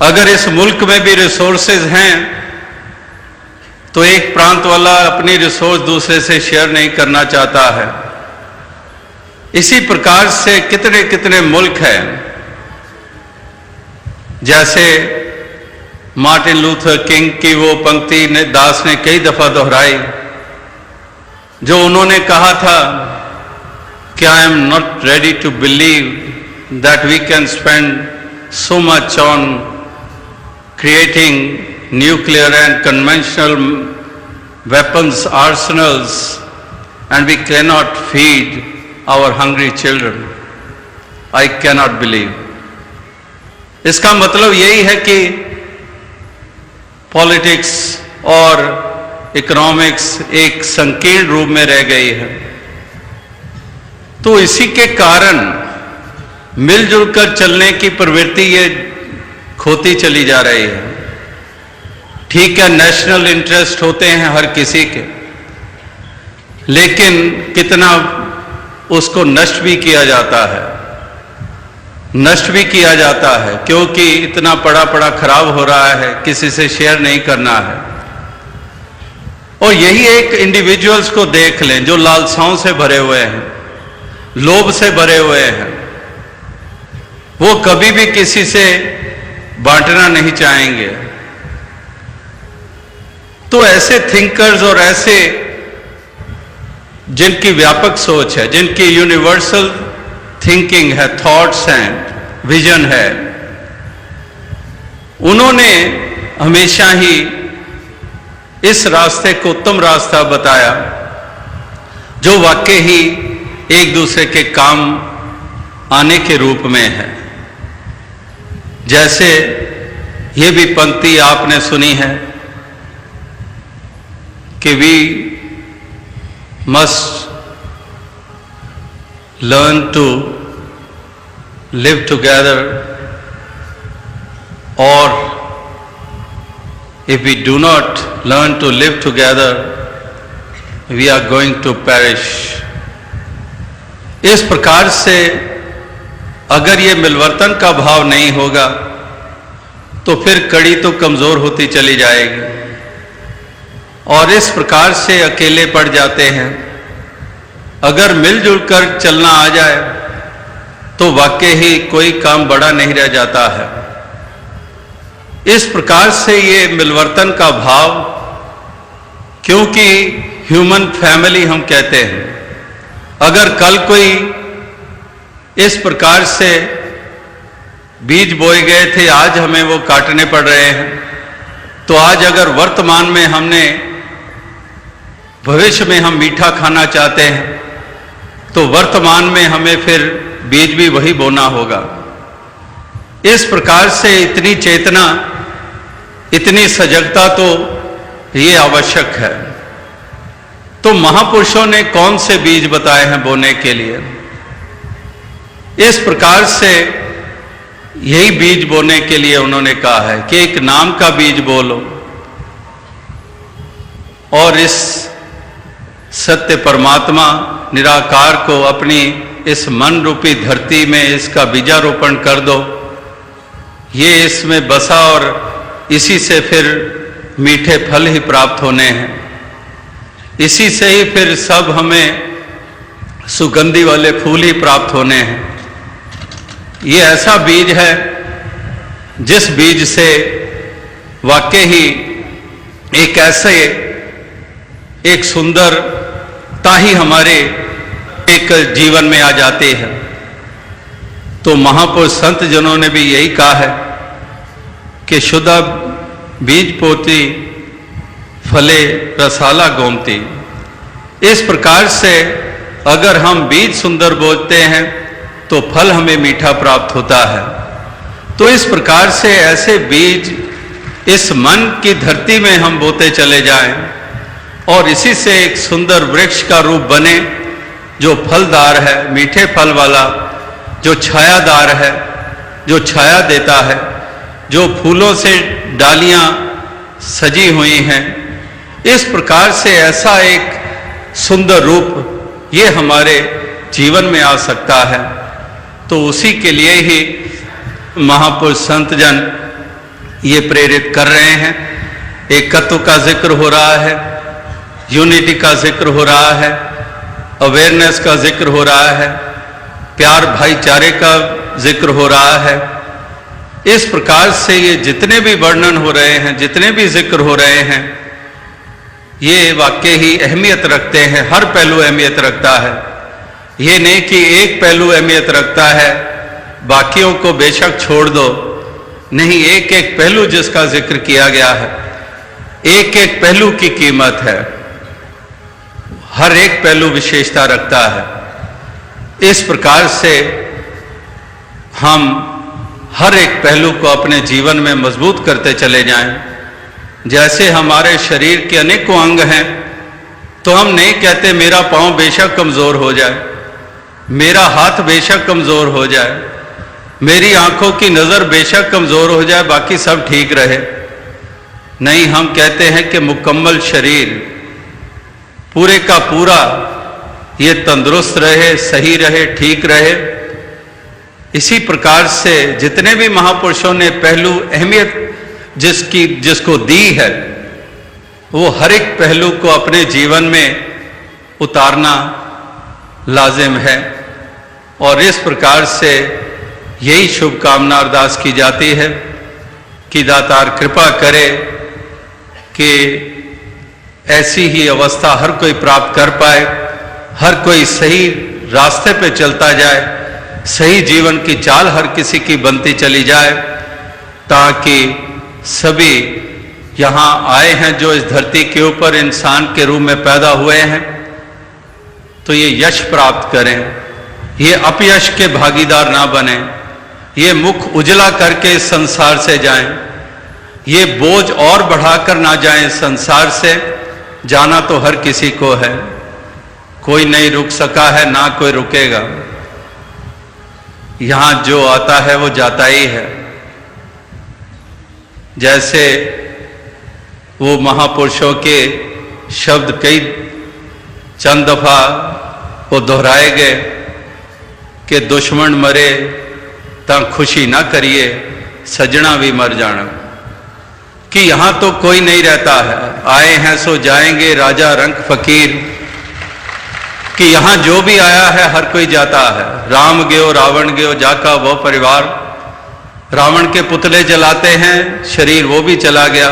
अगर इस मुल्क में भी रिसोर्सेज हैं तो एक प्रांत वाला अपनी रिसोर्स दूसरे से शेयर नहीं करना चाहता है। इसी प्रकार से कितने कितने मुल्क हैं, जैसे मार्टिन लूथर किंग की वो पंक्ति दास ने कई दफा दोहराई, जो उन्होंने कहा था कि I am not ready to believe that we can spend so much on creating nuclear and conventional weapons arsenals and we can not feed our hungry children. I can not believe. इसका मतलब यही है कि politics और economics एक संकीर्ण रूप में रह गई है। तो इसी के कारण मिलजुल कर चलने की प्रवृत्ति ये खोती चली जा रही है। ठीक है, नेशनल इंटरेस्ट होते हैं हर किसी के, लेकिन कितना उसको नष्ट भी किया जाता है, नष्ट भी किया जाता है, क्योंकि इतना पड़ा पड़ा खराब हो रहा है, किसी से शेयर नहीं करना है। और यही एक इंडिविजुअल्स को देख लें जो लालसाओं से भरे हुए हैं, लोभ से भरे हुए हैं, वो कभी भी किसी से बांटना नहीं चाहेंगे। तो ऐसे थिंकर्स और ऐसे जिनकी व्यापक सोच है, जिनकी यूनिवर्सल थिंकिंग है, थॉट्स हैं, विजन है, उन्होंने हमेशा ही इस रास्ते को उत्तम रास्ता बताया, जो वाकई ही एक दूसरे के काम आने के रूप में है। जैसे ये भी पंक्ति आपने सुनी है कि we must learn to live together, or if we do not learn to live together, we are going to perish. इस प्रकार से अगर ये मिलवर्तन का भाव नहीं होगा तो फिर कड़ी तो कमजोर होती चली जाएगी, और इस प्रकार से अकेले पड़ जाते हैं। अगर मिलजुल कर चलना आ जाए तो वाकई ही कोई काम बड़ा नहीं रह जाता है। इस प्रकार से ये मिलवर्तन का भाव, क्योंकि ह्यूमन फैमिली हम कहते हैं, अगर कल कोई इस प्रकार से बीज बोए गए थे, आज हमें वो काटने पड़ रहे हैं। तो आज अगर वर्तमान में हमने भविष्य में हम मीठा खाना चाहते हैं तो वर्तमान में हमें फिर बीज भी वही बोना होगा। इस प्रकार से इतनी चेतना, इतनी सजगता तो ये आवश्यक है। तो महापुरुषों ने कौन से बीज बताए हैं बोने के लिए? इस प्रकार से यही बीज बोने के लिए उन्होंने कहा है कि एक नाम का बीज बोलो और इस सत्य परमात्मा निराकार को अपनी इस मन रूपी धरती में इसका बीजारोपण कर दो। ये इसमें बसा और इसी से फिर मीठे फल ही प्राप्त होने हैं, इसी से ही फिर सब हमें सुगंधी वाले फूल ही प्राप्त होने हैं। ये ऐसा बीज है जिस बीज से वाकई ही एक ऐसे एक सुंदरता ही हमारे एक जीवन में आ जाती है। तो महापुरुष संत जनों ने भी यही कहा है कि शुद्धा बीज पोती फले रसाला गोमती। इस प्रकार से अगर हम बीज सुंदर बोते हैं तो फल हमें मीठा प्राप्त होता है। तो इस प्रकार से ऐसे बीज इस मन की धरती में हम बोते चले जाएं और इसी से एक सुंदर वृक्ष का रूप बने जो फलदार है, मीठे फल वाला, जो छायादार है, जो छाया देता है, जो फूलों से डालियां सजी हुई हैं। इस प्रकार से ऐसा एक सुंदर रूप ये हमारे जीवन में आ सकता है। तो उसी के लिए ही महापुरुष संत जन ये प्रेरित कर रहे हैं। एकत्व का जिक्र हो रहा है, यूनिटी का जिक्र हो रहा है, अवेयरनेस का जिक्र हो रहा है, प्यार भाईचारे का जिक्र हो रहा है। इस प्रकार से ये जितने भी वर्णन हो रहे हैं, जितने भी जिक्र हो रहे हैं, ये वाकई ही अहमियत रखते हैं। हर पहलू अहमियत रखता है। ये नहीं कि एक पहलू अहमियत रखता है, बाकियों को बेशक छोड़ दो। नहीं, एक एक पहलू जिसका जिक्र किया गया है, एक एक पहलू की कीमत है। हर एक पहलू विशेषता रखता है। इस प्रकार से हम हर एक पहलू को अपने जीवन में मजबूत करते चले जाएं। जैसे हमारे शरीर के अनेकों अंग हैं, तो हम नहीं कहते मेरा पांव बेशक कमजोर हो जाए, मेरा हाथ बेशक कमजोर हो जाए, मेरी आंखों की नजर बेशक कमजोर हो जाए, बाकी सब ठीक रहे। नहीं, हम कहते हैं कि मुकम्मल शरीर पूरे का पूरा ये तंदुरुस्त रहे, सही रहे, ठीक रहे। इसी प्रकार से जितने भी महापुरुषों ने पहलू अहमियत जिसको दी है, वो हर एक पहलू को अपने जीवन में उतारना लाजिम है। और इस प्रकार से यही शुभकामना अरदास की जाती है कि दातार कृपा करे कि ऐसी ही अवस्था हर कोई प्राप्त कर पाए, हर कोई सही रास्ते पे चलता जाए, सही जीवन की चाल हर किसी की बनती चली जाए, ताकि सभी यहाँ आए हैं जो इस धरती के ऊपर इंसान के रूप में पैदा हुए हैं, तो ये यश प्राप्त करें, ये अपयश के भागीदार ना बने, ये मुख उजला करके इस संसार से जाएं, ये बोझ और बढ़ाकर ना जाएं इस संसार से। जाना तो हर किसी को है, कोई नहीं रुक सका है, ना कोई रुकेगा। यहां जो आता है वो जाता ही है। जैसे वो महापुरुषों के शब्द कई चंद दफा वो दोहराए गए कि दुश्मन मरे ता खुशी ना करिए, सजना भी मर जाना। कि यहां तो कोई नहीं रहता है, आए हैं सो जाएंगे, राजा रंग फकीर। कि यहां जो भी आया है हर कोई जाता है। राम गयो रावण गयो जाका वो परिवार। रावण के पुतले जलाते हैं, शरीर वो भी चला गया।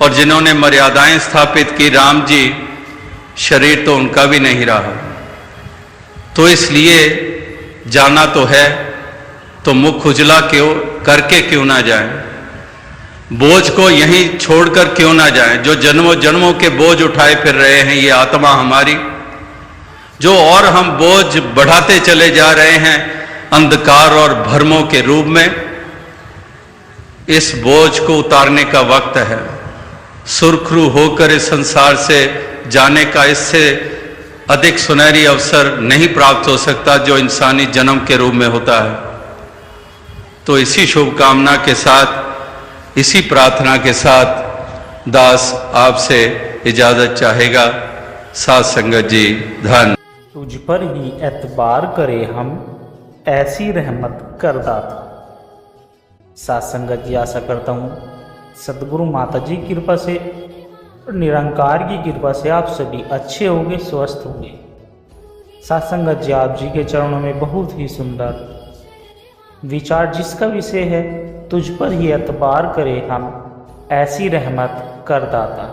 और जिन्होंने मर्यादाएं स्थापित की, राम जी, शरीर तो उनका भी नहीं रहा। तो इसलिए जाना तो है तो मुख उजला क्यों करके क्यों ना जाएं, बोझ को यहीं छोड़कर क्यों ना जाएं। जो जन्मों जन्मों के बोझ उठाए फिर रहे हैं ये आत्मा हमारी, जो और हम बोझ बढ़ाते चले जा रहे हैं अंधकार और भ्रमों के रूप में, इस बोझ को उतारने का वक्त है। सुरखरू होकर इस संसार से जाने का इससे अधिक सुनहरी अवसर नहीं प्राप्त हो सकता जो इंसानी जन्म के रूप में होता है। तो इसी शुभकामना के साथ, इसी प्रार्थना के साथ दास आपसे इजाजत चाहेगा। साध संगत जी धन। तुझ पर ही एतबार करे हम, ऐसी रहमत कर दाता। साध संगत जी, आशा करता हूँ सदगुरु माता जी की कृपा से और निरंकार की कृपा से आप सभी अच्छे होंगे, स्वस्थ होंगे। साध संगत जी, आप जी के चरणों में बहुत ही सुंदर विचार, जिसका विषय है तुझ पर ही एतबार करे हम, ऐसी रहमत कर दाता।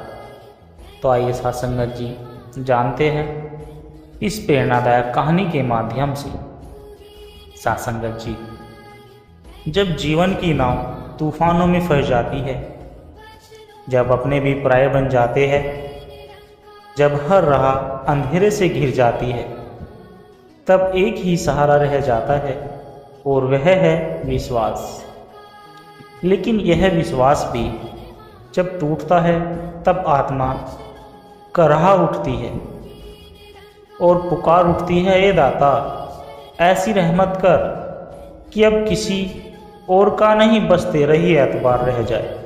तो आइए साध संगत जी जानते हैं इस प्रेरणादायक कहानी के माध्यम से। साध संगत जी, जब जीवन की नाव तूफानों में फंस जाती है, जब अपने भी पराये बन जाते हैं, जब हर राह अंधेरे से घिर जाती है, तब एक ही सहारा रह जाता है और वह है विश्वास। लेकिन यह विश्वास भी जब टूटता है तब आत्मा कराह उठती है और पुकार उठती है, ए दाता ऐसी रहमत कर कि अब किसी और का नहीं बस तेरा ही एतबार रह जाए।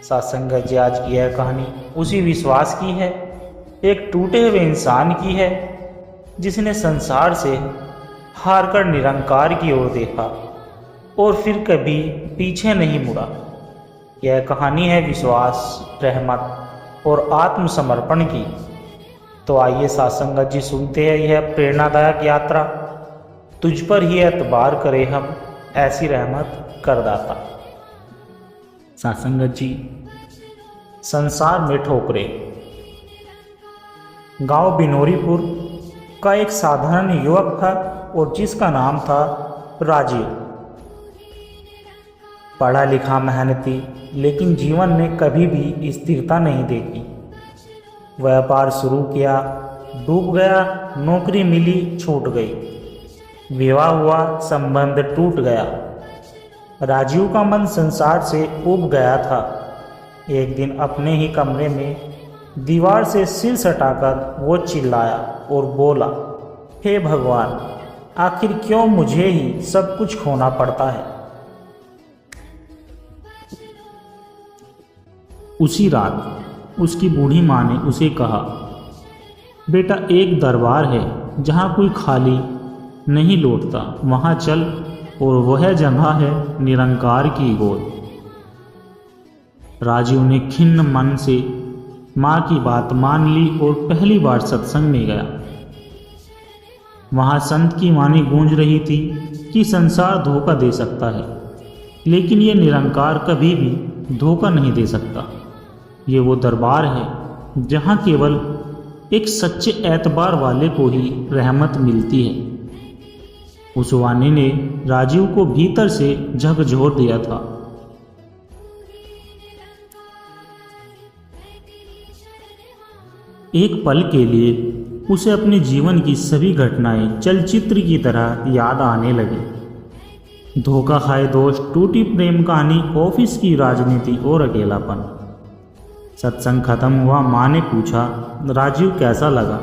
साध संगत जी, आज की यह कहानी उसी विश्वास की है, एक टूटे हुए इंसान की है जिसने संसार से हार कर निरंकार की ओर देखा और फिर कभी पीछे नहीं मुड़ा। यह कहानी है विश्वास, रहमत और आत्मसमर्पण की। तो आइए साध संगत जी सुनते हैं यह प्रेरणादायक यात्रा, तुझ पर ही एतबार करे हम, ऐसी रहमत कर दाता। साध संगत जी, संसार में ठोकरे। गांव बिनोरीपुर का एक साधारण युवक था और जिसका नाम था राजीव। पढ़ा लिखा, मेहनती, लेकिन जीवन में कभी भी स्थिरता नहीं देखी। व्यापार शुरू किया, डूब गया, नौकरी मिली, छूट गई, विवाह हुआ, संबंध टूट गया। राजीव का मन संसार से उब गया था। एक दिन अपने ही कमरे में दीवार से सिर सटाकर वो चिल्लाया और बोला, हे भगवान, आखिर क्यों मुझे ही सब कुछ खोना पड़ता है। उसी रात उसकी बूढ़ी माँ ने उसे कहा, बेटा एक दरबार है जहाँ कोई खाली नहीं लौटता, वहाँ चल, और वह जगह है निरंकार की गोद। राजीव ने खिन्न मन से माँ की बात मान ली और पहली बार सत्संग में गया। वहाँ संत की वाणी गूंज रही थी कि संसार धोखा दे सकता है, लेकिन ये निरंकार कभी भी धोखा नहीं दे सकता। ये वो दरबार है जहाँ केवल एक सच्चे एतबार वाले को ही रहमत मिलती है। उस वाणी ने राजीव को भीतर से झकझोर दिया था। एक पल के लिए उसे अपने जीवन की सभी घटनाएं चलचित्र की तरह याद आने लगी। धोखा खाए दोस्त, टूटी प्रेम कहानी, ऑफिस की राजनीति और अकेलापन। सत्संग खत्म हुआ। माँ ने पूछा, राजीव कैसा लगा?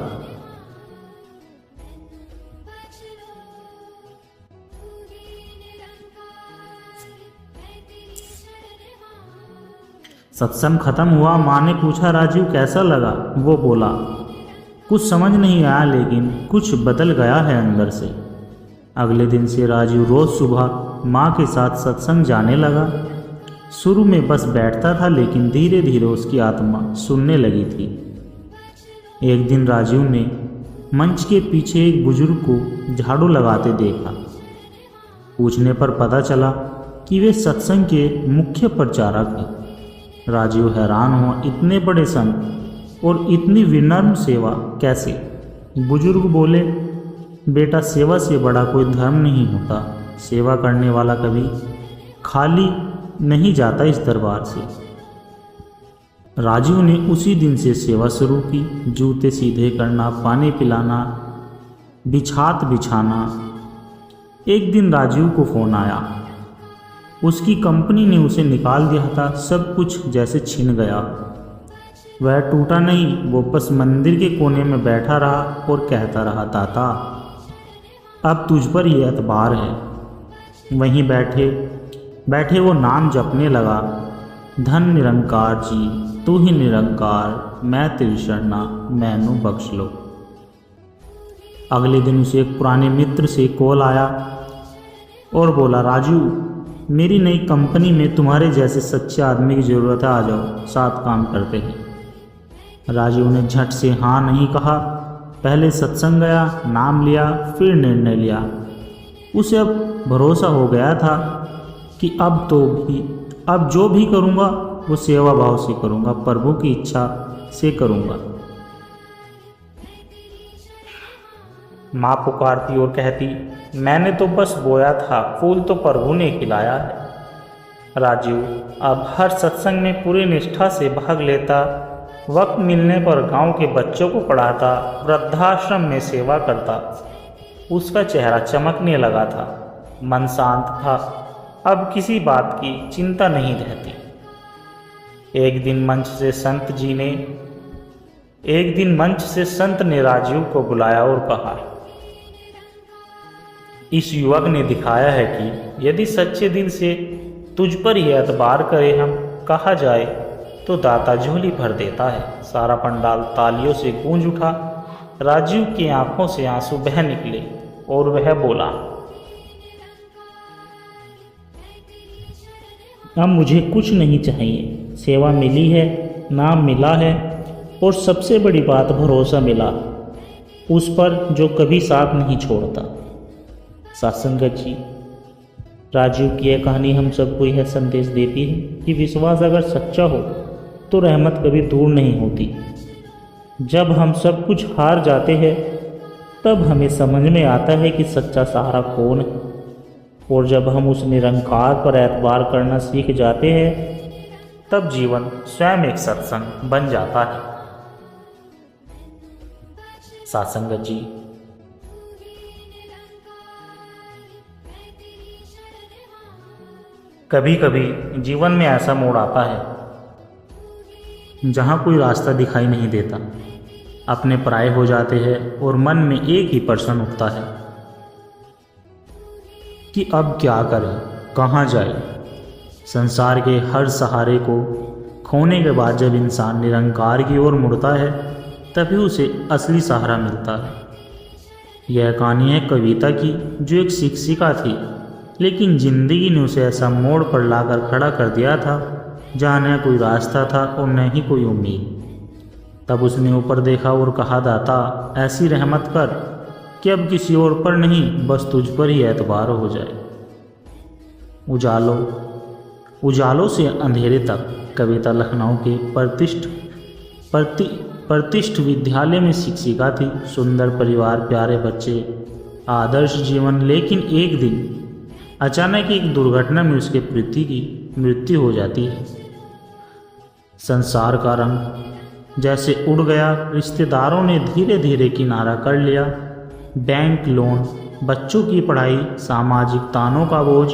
सत्संग खत्म हुआ। माँ ने पूछा, राजीव कैसा लगा? वो बोला, कुछ समझ नहीं आया, लेकिन कुछ बदल गया है अंदर से। अगले दिन से राजीव रोज सुबह माँ के साथ सत्संग जाने लगा। शुरू में बस बैठता था, लेकिन धीरे धीरे उसकी आत्मा सुनने लगी थी। एक दिन राजीव ने मंच के पीछे एक बुजुर्ग को झाड़ू लगाते देखा। पूछने पर पता चला कि वे सत्संग के मुख्य प्रचारक हैं। राजीव हैरान हुआ, इतने बड़े संत और इतनी विनम्र सेवा कैसे? बुजुर्ग बोले, बेटा, सेवा से बड़ा कोई धर्म नहीं होता। सेवा करने वाला कभी खाली नहीं जाता इस दरबार से। राजीव ने उसी दिन से सेवा शुरू की। जूते सीधे करना, पानी पिलाना, बिछात बिछाना। एक दिन राजीव को फ़ोन आया। उसकी कंपनी ने उसे निकाल दिया था। सब कुछ जैसे छिन गया। वह टूटा नहीं, वो बस मंदिर के कोने में बैठा रहा और कहता रहा, दाता अब तुझ पर यह एतबार है। वहीं बैठे बैठे वो नाम जपने लगा, धन निरंकार जी, तू ही निरंकार, मैं तेरी शरणा, मैनू बख्श लो। अगले दिन उसे एक पुराने मित्र से कॉल आया और बोला, राजू मेरी नई कंपनी में तुम्हारे जैसे सच्चे आदमी की ज़रूरत है, आ जाओ, साथ काम करते हैं। राजीव ने झट से हाँ नहीं कहा। पहले सत्संग गया, नाम लिया, फिर निर्णय लिया। उसे अब भरोसा हो गया था कि अब जो भी करूँगा वो सेवा भाव से करूँगा, प्रभु की इच्छा से करूँगा। माँ पुकारती और कहती, मैंने तो बस बोया था, फूल तो प्रभु ने खिलाया है। राजीव अब हर सत्संग में पूरी निष्ठा से भाग लेता। वक्त मिलने पर गांव के बच्चों को पढ़ाता, वृद्धाश्रम में सेवा करता। उसका चेहरा चमकने लगा था, मन शांत था। अब किसी बात की चिंता नहीं रहती। एक दिन मंच से संत ने राजीव को बुलाया और कहा, इस युवक ने दिखाया है कि यदि सच्चे दिल से तुझ पर यह एतबार करे हम, कहा जाए तो दाता झोली भर देता है। सारा पंडाल तालियों से गूंज उठा। राजीव की आंखों से आंसू बह निकले और वह बोला, अब मुझे कुछ नहीं चाहिए। सेवा मिली है, नाम मिला है और सबसे बड़ी बात भरोसा मिला उस पर जो कभी साथ नहीं छोड़ता। सत्संगत जी, राजीव की यह कहानी हम सबको यह संदेश देती है कि विश्वास अगर सच्चा हो तो रहमत कभी दूर नहीं होती। जब हम सब कुछ हार जाते हैं तब हमें समझ में आता है कि सच्चा सहारा कौन है, और जब हम उस निरंकार पर एतबार करना सीख जाते हैं तब जीवन स्वयं एक सत्संग बन जाता है। सत्संगत जी, कभी कभी जीवन में ऐसा मोड़ आता है जहाँ कोई रास्ता दिखाई नहीं देता। अपने पराये हो जाते हैं और मन में एक ही प्रश्न उठता है कि अब क्या करें, कहाँ जाए। संसार के हर सहारे को खोने के बाद जब इंसान निरंकार की ओर मुड़ता है तभी उसे असली सहारा मिलता है। यह कहानी है कविता की, जो एक शिक्षिका थी, लेकिन जिंदगी ने उसे ऐसा मोड़ पर लाकर खड़ा कर दिया था जहाँ न कोई रास्ता था और न ही कोई उम्मीद। तब उसने ऊपर देखा और कहा, दाता ऐसी रहमत कर कि अब किसी और पर नहीं, बस तुझ पर ही एतबार हो जाए। उजालों से अंधेरे तक। कविता लखनऊ के प्रतिष्ठ विद्यालय में शिक्षिका थी। सुंदर परिवार, प्यारे बच्चे, आदर्श जीवन। लेकिन एक दिन अचानक एक दुर्घटना में उसके पति की मृत्यु हो जाती है। संसार का रंग जैसे उड़ गया। रिश्तेदारों ने धीरे धीरे किनारा कर लिया। बैंक लोन, बच्चों की पढ़ाई, सामाजिक तानों का बोझ।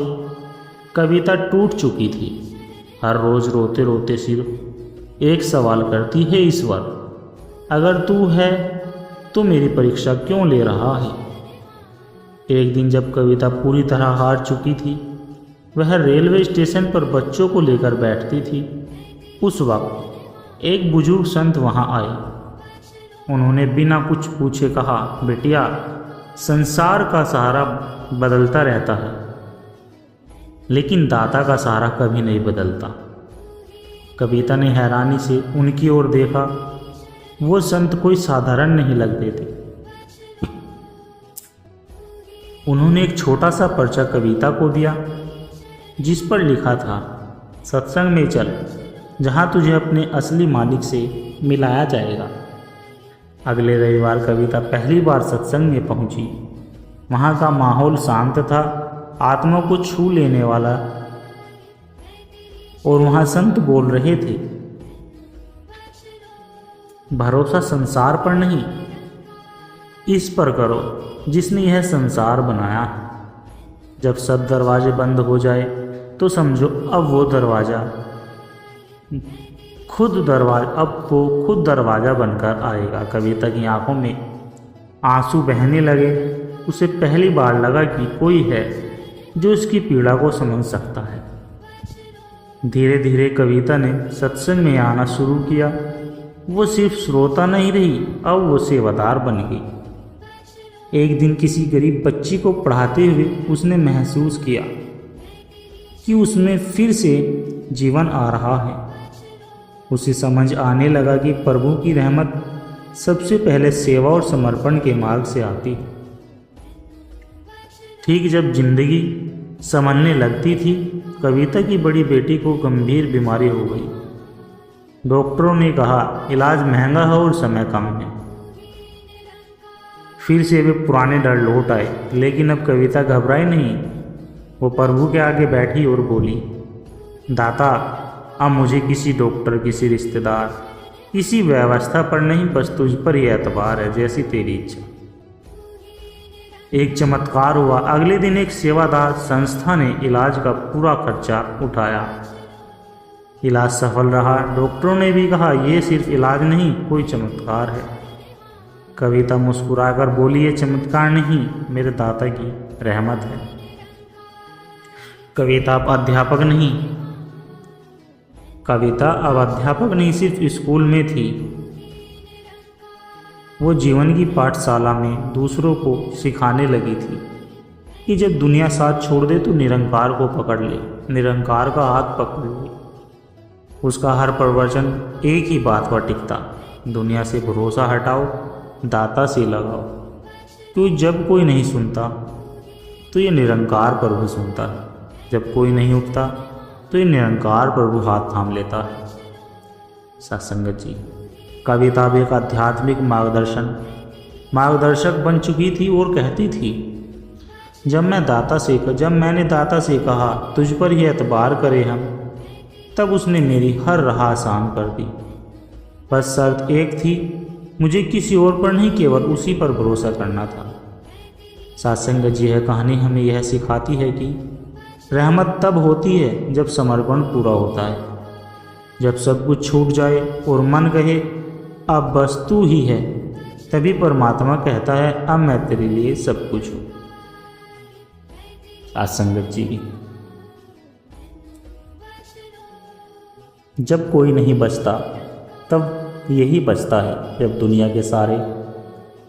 कविता टूट चुकी थी। हर रोज़ रोते रोते सिर्फ एक सवाल करती है, ईश्वर अगर तू है तो मेरी परीक्षा क्यों ले रहा है। एक दिन जब कविता पूरी तरह हार चुकी थी, वह रेलवे स्टेशन पर बच्चों को लेकर बैठती थी। उस वक्त एक बुजुर्ग संत वहां आए। उन्होंने बिना कुछ पूछे कहा, बेटिया संसार का सहारा बदलता रहता है, लेकिन दाता का सहारा कभी नहीं बदलता। कविता ने हैरानी से उनकी ओर देखा। वो संत कोई साधारण नहीं लगते थे। उन्होंने एक छोटा सा पर्चा कविता को दिया जिस पर लिखा था, सत्संग में चल, जहाँ तुझे अपने असली मालिक से मिलाया जाएगा। अगले रविवार कविता पहली बार सत्संग में पहुंची। वहाँ का माहौल शांत था, आत्मा को छू लेने वाला, और वहाँ संत बोल रहे थे, भरोसा संसार पर नहीं, इस पर करो जिसने यह संसार बनाया। जब सब दरवाजे बंद हो जाए तो समझो अब वो खुद दरवाजा बनकर आएगा। कविता की आंखों में आंसू बहने लगे। उसे पहली बार लगा कि कोई है जो उसकी पीड़ा को समझ सकता है। धीरे धीरे कविता ने सत्संग में आना शुरू किया। वो सिर्फ श्रोता नहीं रही, अब वो सेवादार बन गई। एक दिन किसी गरीब बच्ची को पढ़ाते हुए उसने महसूस किया कि उसमें फिर से जीवन आ रहा है। उसे समझ आने लगा कि प्रभु की रहमत सबसे पहले सेवा और समर्पण के मार्ग से आती है। ठीक जब जिंदगी संभलने लगती थी, कविता की बड़ी बेटी को गंभीर बीमारी हो गई। डॉक्टरों ने कहा इलाज महंगा है और समय कम है। फिर से वे पुराने डर लौट आए, लेकिन अब कविता घबराई नहीं। वो प्रभु के आगे बैठी और बोली, दाता अब मुझे किसी डॉक्टर, किसी रिश्तेदार, किसी व्यवस्था पर नहीं, बस तुझ पर ही एतबार है, जैसी तेरी इच्छा। एक चमत्कार हुआ। अगले दिन एक सेवादार संस्था ने इलाज का पूरा खर्चा उठाया। इलाज सफल रहा। डॉक्टरों ने भी कहा यह सिर्फ इलाज नहीं, कोई चमत्कार है। कविता मुस्कुराकर बोली, ये चमत्कार नहीं, मेरे दाता की रहमत है। कविता अब अध्यापक नहीं सिर्फ स्कूल में थी, वो जीवन की पाठशाला में दूसरों को सिखाने लगी थी कि जब दुनिया साथ छोड़ दे तो निरंकार को पकड़ ले, निरंकार का हाथ पकड़ ले। उसका हर प्रवचन एक ही बात पर टिकता, दुनिया से भरोसा हटाओ, दाता से लगाओ। क्यों जब कोई नहीं सुनता तो ये निरंकार प्रभु सुनता है, जब कोई नहीं उठता तो ये निरंकार प्रभु हाथ थाम लेता है। सत्संगत जी, कविता एक आध्यात्मिक मार्गदर्शक बन चुकी थी और कहती थी, जब मैंने दाता से कहा तुझ पर ही एतबार करें हम, तब उसने मेरी हर राह आसान कर दी। बस शर्त एक थी, मुझे किसी और पर नहीं, केवल उसी पर भरोसा करना था। सत्संगत जी, यह कहानी हमें यह सिखाती है कि रहमत तब होती है जब समर्पण पूरा होता है, जब सब कुछ छूट जाए और मन कहे अब बस तू ही है, तभी परमात्मा कहता है अब मैं तेरे लिए सब कुछ हूँ। सत्संगत जी, जब कोई नहीं बचता तब यही बचता है, जब दुनिया के सारे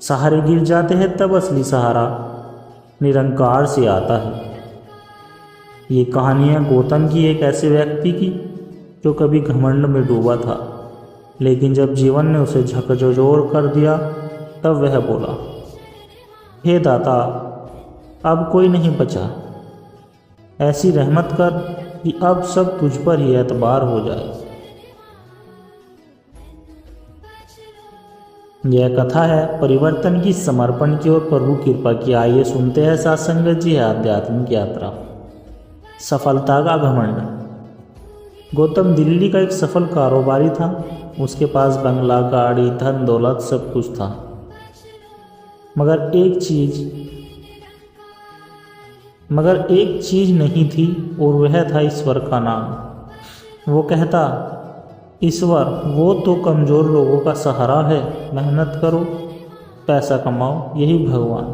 सहारे गिर जाते हैं तब असली सहारा निरंकार से आता है। ये कहानियाँ गौतम की एक ऐसे व्यक्ति की जो कभी घमंड में डूबा था, लेकिन जब जीवन ने उसे झकझोर कर दिया तब वह बोला, हे दाता अब कोई नहीं बचा, ऐसी रहमत कर कि अब सब तुझ पर ही एतबार हो जाए। यह कथा है परिवर्तन की, समर्पण की और प्रभु कृपा की। आइए सुनते हैं सत्संगत जी आध्यात्मिक यात्रा। सफलता का घमंड। गौतम दिल्ली का एक सफल कारोबारी था। उसके पास बंगला, गाड़ी, धन दौलत सब कुछ था, मगर एक चीज नहीं थी और वह था ईश्वर का नाम। वो कहता, ईश्वर वो तो कमज़ोर लोगों का सहारा है, मेहनत करो, पैसा कमाओ, यही भगवान।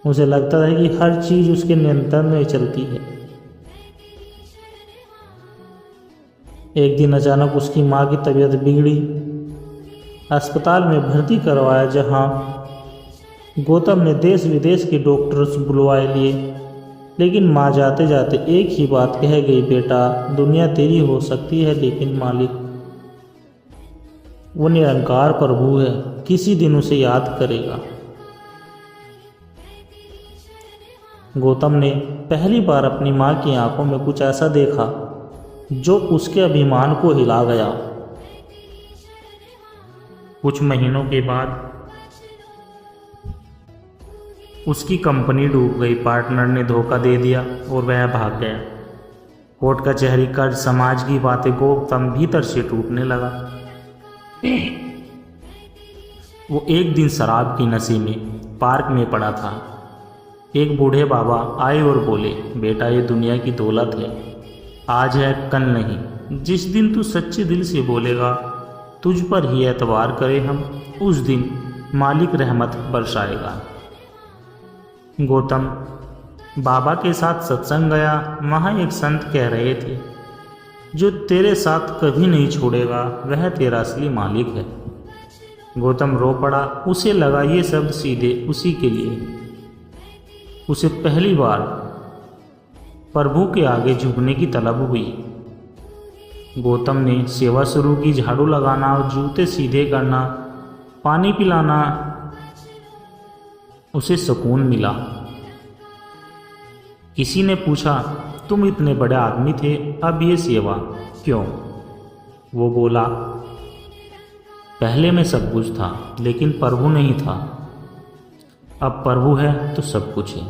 मुझे लगता है कि हर चीज़ उसके नियंत्रण में चलती है। एक दिन अचानक उसकी माँ की तबीयत बिगड़ी। अस्पताल में भर्ती करवाया, जहाँ गौतम ने देश विदेश के डॉक्टर्स बुलवाए लिए, लेकिन माँ जाते जाते एक ही बात कह गई, बेटा दुनिया तेरी हो सकती है लेकिन मालिक वो निरंकार प्रभु है, किसी दिन उसे याद करेगा। गौतम ने पहली बार अपनी माँ की आंखों में कुछ ऐसा देखा जो उसके अभिमान को हिला गया। कुछ महीनों के बाद उसकी कंपनी डूब गई, पार्टनर ने धोखा दे दिया और वह भाग गया। कोर्ट कचहरी, कर्ज, समाज की बातें गौतम भीतर से टूटने लगा। वो एक दिन शराब की नशे में पार्क में पड़ा था। एक बूढ़े बाबा आए और बोले, बेटा ये दुनिया की दौलत है, आज है कल नहीं। जिस दिन तू सच्चे दिल से बोलेगा तुझ पर ही एतबार करे हम, उस दिन मालिक रहमत बरसाएगा। गौतम बाबा के साथ सत्संग गया। वहाँ एक संत कह रहे थे, जो तेरे साथ कभी नहीं छोड़ेगा वह तेरा असली मालिक है। गौतम रो पड़ा। उसे लगा ये शब्द सीधे उसी के लिए। उसे पहली बार प्रभु के आगे झुकने की तलब हुई। गौतम ने सेवा शुरू की, झाड़ू लगाना, जूते सीधे करना, पानी पिलाना। उसे सुकून मिला। किसी ने पूछा, तुम इतने बड़े आदमी थे, अब ये सेवा क्यों? वो बोला, पहले मैं सब कुछ था लेकिन प्रभु नहीं था, अब प्रभु है तो सब कुछ है।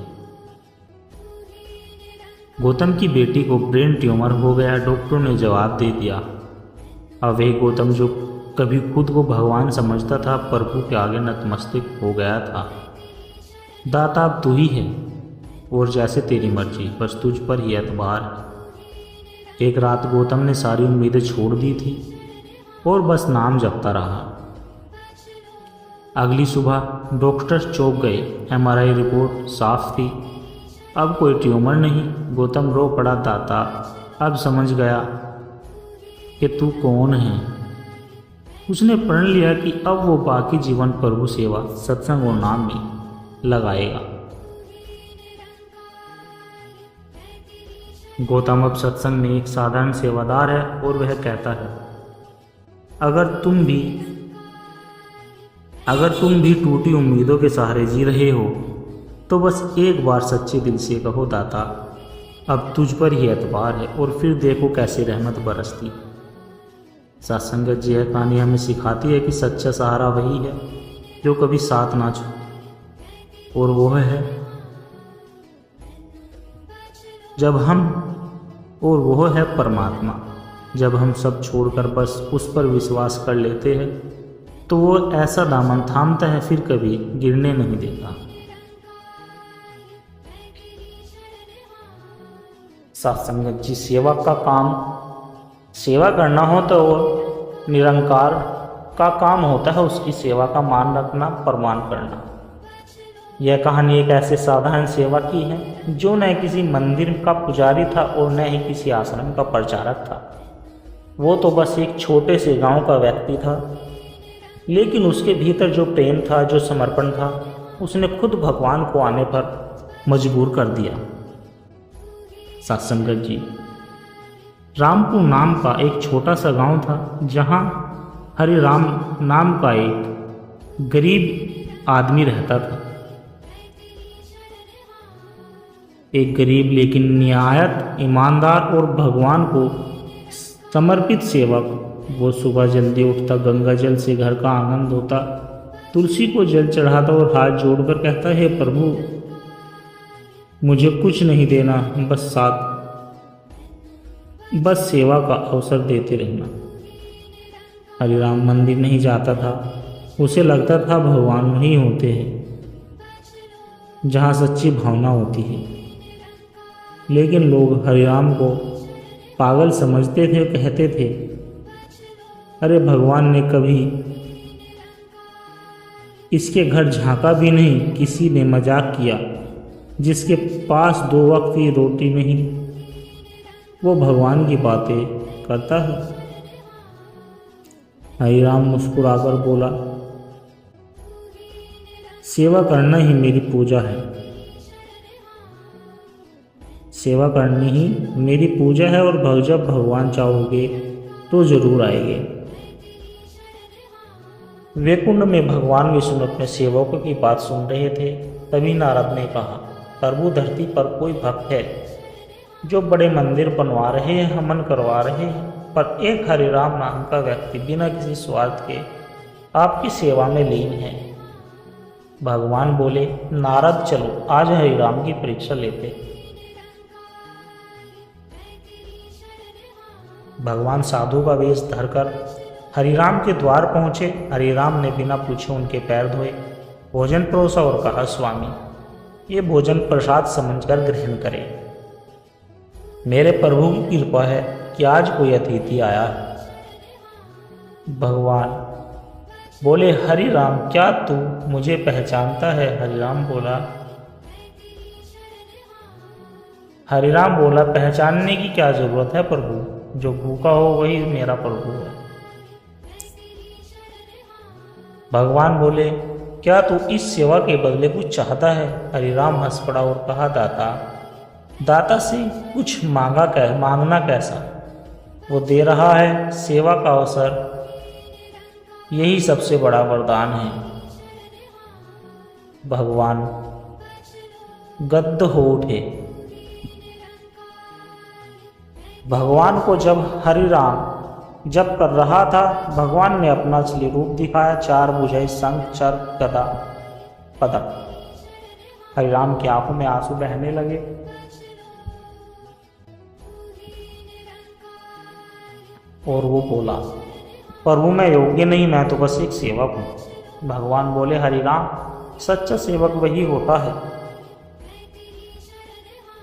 गौतम की बेटी को ब्रेन ट्यूमर हो गया। डॉक्टरों ने जवाब दे दिया। अब वह गौतम जो कभी खुद को भगवान समझता था, प्रभु के आगे नतमस्तक हो गया था। दाता अब तू ही है और जैसे तेरी मर्जी, बस तुझ पर ही एतबार है। एक रात गौतम ने सारी उम्मीदें छोड़ दी थी और बस नाम जपता रहा। अगली सुबह डॉक्टर चौंक गए। एमआरआई रिपोर्ट साफ थी, अब कोई ट्यूमर नहीं। गौतम रो पड़ा, दाता अब समझ गया कि तू कौन है। उसने प्रण लिया कि अब वो बाकी जीवन प्रभु सेवा, सत्संग और नाम में लगाएगा। गौतम अब सत्संग में एक साधारण सेवादार है और वह कहता है, अगर तुम भी टूटी उम्मीदों के सहारे जी रहे हो तो बस एक बार सच्चे दिल से कहो, दाता अब तुझ पर ही एतबार है, और फिर देखो कैसे रहमत बरसती। सत्संगत जी यह कहानी हमें सिखाती है कि सच्चा सहारा वही है जो कभी साथ ना छोड़े, और वो है परमात्मा। जब हम सब छोड़कर बस उस पर विश्वास कर लेते हैं तो वो ऐसा दामन थामता है, फिर कभी गिरने नहीं देता। सत्संगत जी, सेवा का काम सेवा करना हो तो निरंकार का काम होता है उसकी सेवा का मान रखना, प्रमाण करना। यह कहानी एक ऐसे साधारण सेवा की है जो न किसी मंदिर का पुजारी था और न ही किसी आश्रम का प्रचारक था। वो तो बस एक छोटे से गांव का व्यक्ति था, लेकिन उसके भीतर जो प्रेम था, जो समर्पण था, उसने खुद भगवान को आने पर मजबूर कर दिया। सत्संगत जी, रामपुर नाम का एक छोटा सा गांव था जहां हरि राम नाम का एक गरीब आदमी रहता था। एक गरीब लेकिन निहायत ईमानदार और भगवान को समर्पित सेवक। वो सुबह जल्दी उठता, गंगा जल से घर का आंगन धोता, तुलसी को जल चढ़ाता और हाथ जोड़कर कहता, हे प्रभु मुझे कुछ नहीं देना, बस सेवा का अवसर देते रहना। हरिराम मंदिर नहीं जाता था। उसे लगता था भगवान वहीं होते हैं जहाँ सच्ची भावना होती है। लेकिन लोग हरिराम को पागल समझते थे, कहते थे, अरे भगवान ने कभी इसके घर झांका भी नहीं। किसी ने मजाक किया, जिसके पास 2 वक्त की रोटी नहीं वो भगवान की बातें करता है। हरिराम मुस्कुराकर बोला, सेवा करना ही मेरी पूजा है, सेवा करनी ही मेरी पूजा है, और जब भगवान चाहोगे तो जरूर आएंगे। वैकुंठ में भगवान विष्णु अपने सेवकों की बात सुन रहे थे। तभी नारद ने कहा, प्रभु धरती पर कोई भक्त है जो बड़े मंदिर बनवा रहे हैं, हवन करवा रहे हैं, पर एक हरिराम नाम का व्यक्ति बिना किसी स्वार्थ के आपकी सेवा में लीन है। भगवान बोले, नारद चलो आज हरिराम की परीक्षा लेते। भगवान साधु का वेश धरकर हरिराम के द्वार पहुँचे। हरिराम ने बिना पूछे उनके पैर धोए, भोजन परोसा और कहा, स्वामी ये भोजन प्रसाद समझकर ग्रहण करें। मेरे प्रभु की कृपा है कि आज कोई अतिथि आया है। भगवान बोले, हरिराम क्या तू मुझे पहचानता है? हरिराम बोला, पहचानने की क्या जरूरत है प्रभु, जो भूखा हो वही मेरा प्रभु है। भगवान बोले, क्या तू इस सेवा के बदले कुछ चाहता है? हरिराम हंस पड़ा और कहा, दाता से कुछ मांगना कैसा, वो दे रहा है सेवा का अवसर, यही सबसे बड़ा वरदान है। भगवान गद्द हो उठे। भगवान को जब हरिराम जप कर रहा था, भगवान ने अपना असली रूप दिखाया, 4 भुजाएं, शंख, चक्र, गदा, पदम। हरिराम की आंखों में आंसू बहने लगे। और वो बोला, प्रभु मैं योग्य नहीं, मैं तो बस एक सेवक हूँ। भगवान बोले, हरिराम सच्चा सेवक वही होता है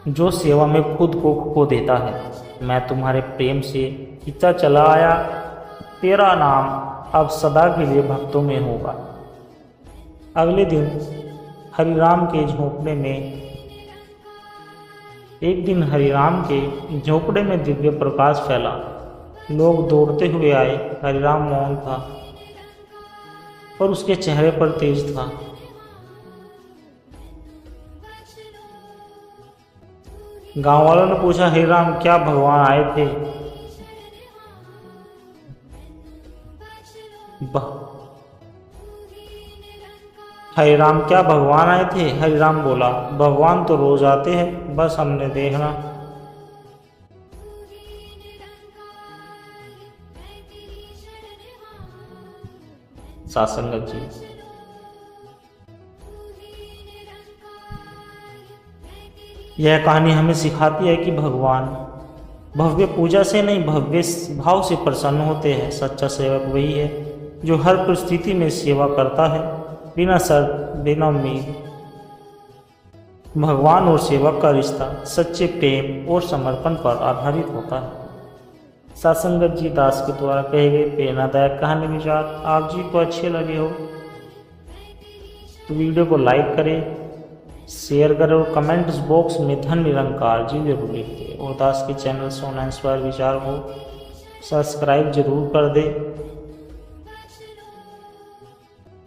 जो सेवा में खुद को खो देता है। मैं तुम्हारे प्रेम से खींचा चला आया, तेरा नाम अब सदा के लिए भक्तों में होगा। अगले दिन हरिराम के झोंपड़े में झोंपड़े में दिव्य प्रकाश फैला। लोग दौड़ते हुए आए। हरिराम मौन था पर उसके चेहरे पर तेज था। गांव वालों ने पूछा, हरिराम क्या भगवान आए थे? हरिराम क्या भगवान आए थे? हरिराम बोला, भगवान तो रोज आते हैं, बस हमने देखना। सासंगत जी, यह कहानी हमें सिखाती है कि भगवान भव्य पूजा से नहीं, भव्य भाव से प्रसन्न होते हैं। सच्चा सेवक वही है जो हर परिस्थिति में सेवा करता है, बिना शर्त, बिना उम्मीद। भगवान और सेवक का रिश्ता सच्चे प्रेम और समर्पण पर आधारित होता है। सासंगत जी दास के द्वारा कहे गए प्रेरणादायक कहानी विचार आप जी को अच्छे लगे हो तो वीडियो को लाइक करें, शेयर करें और कमेंट्स बॉक्स में धन निरंकार जी जरूर लिख दें। और दास के चैनल सोना इंस्पायर विचार को सब्सक्राइब जरूर कर दे।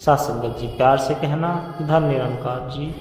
सासंगत जी प्यार से कहना, धन निरंकार जी।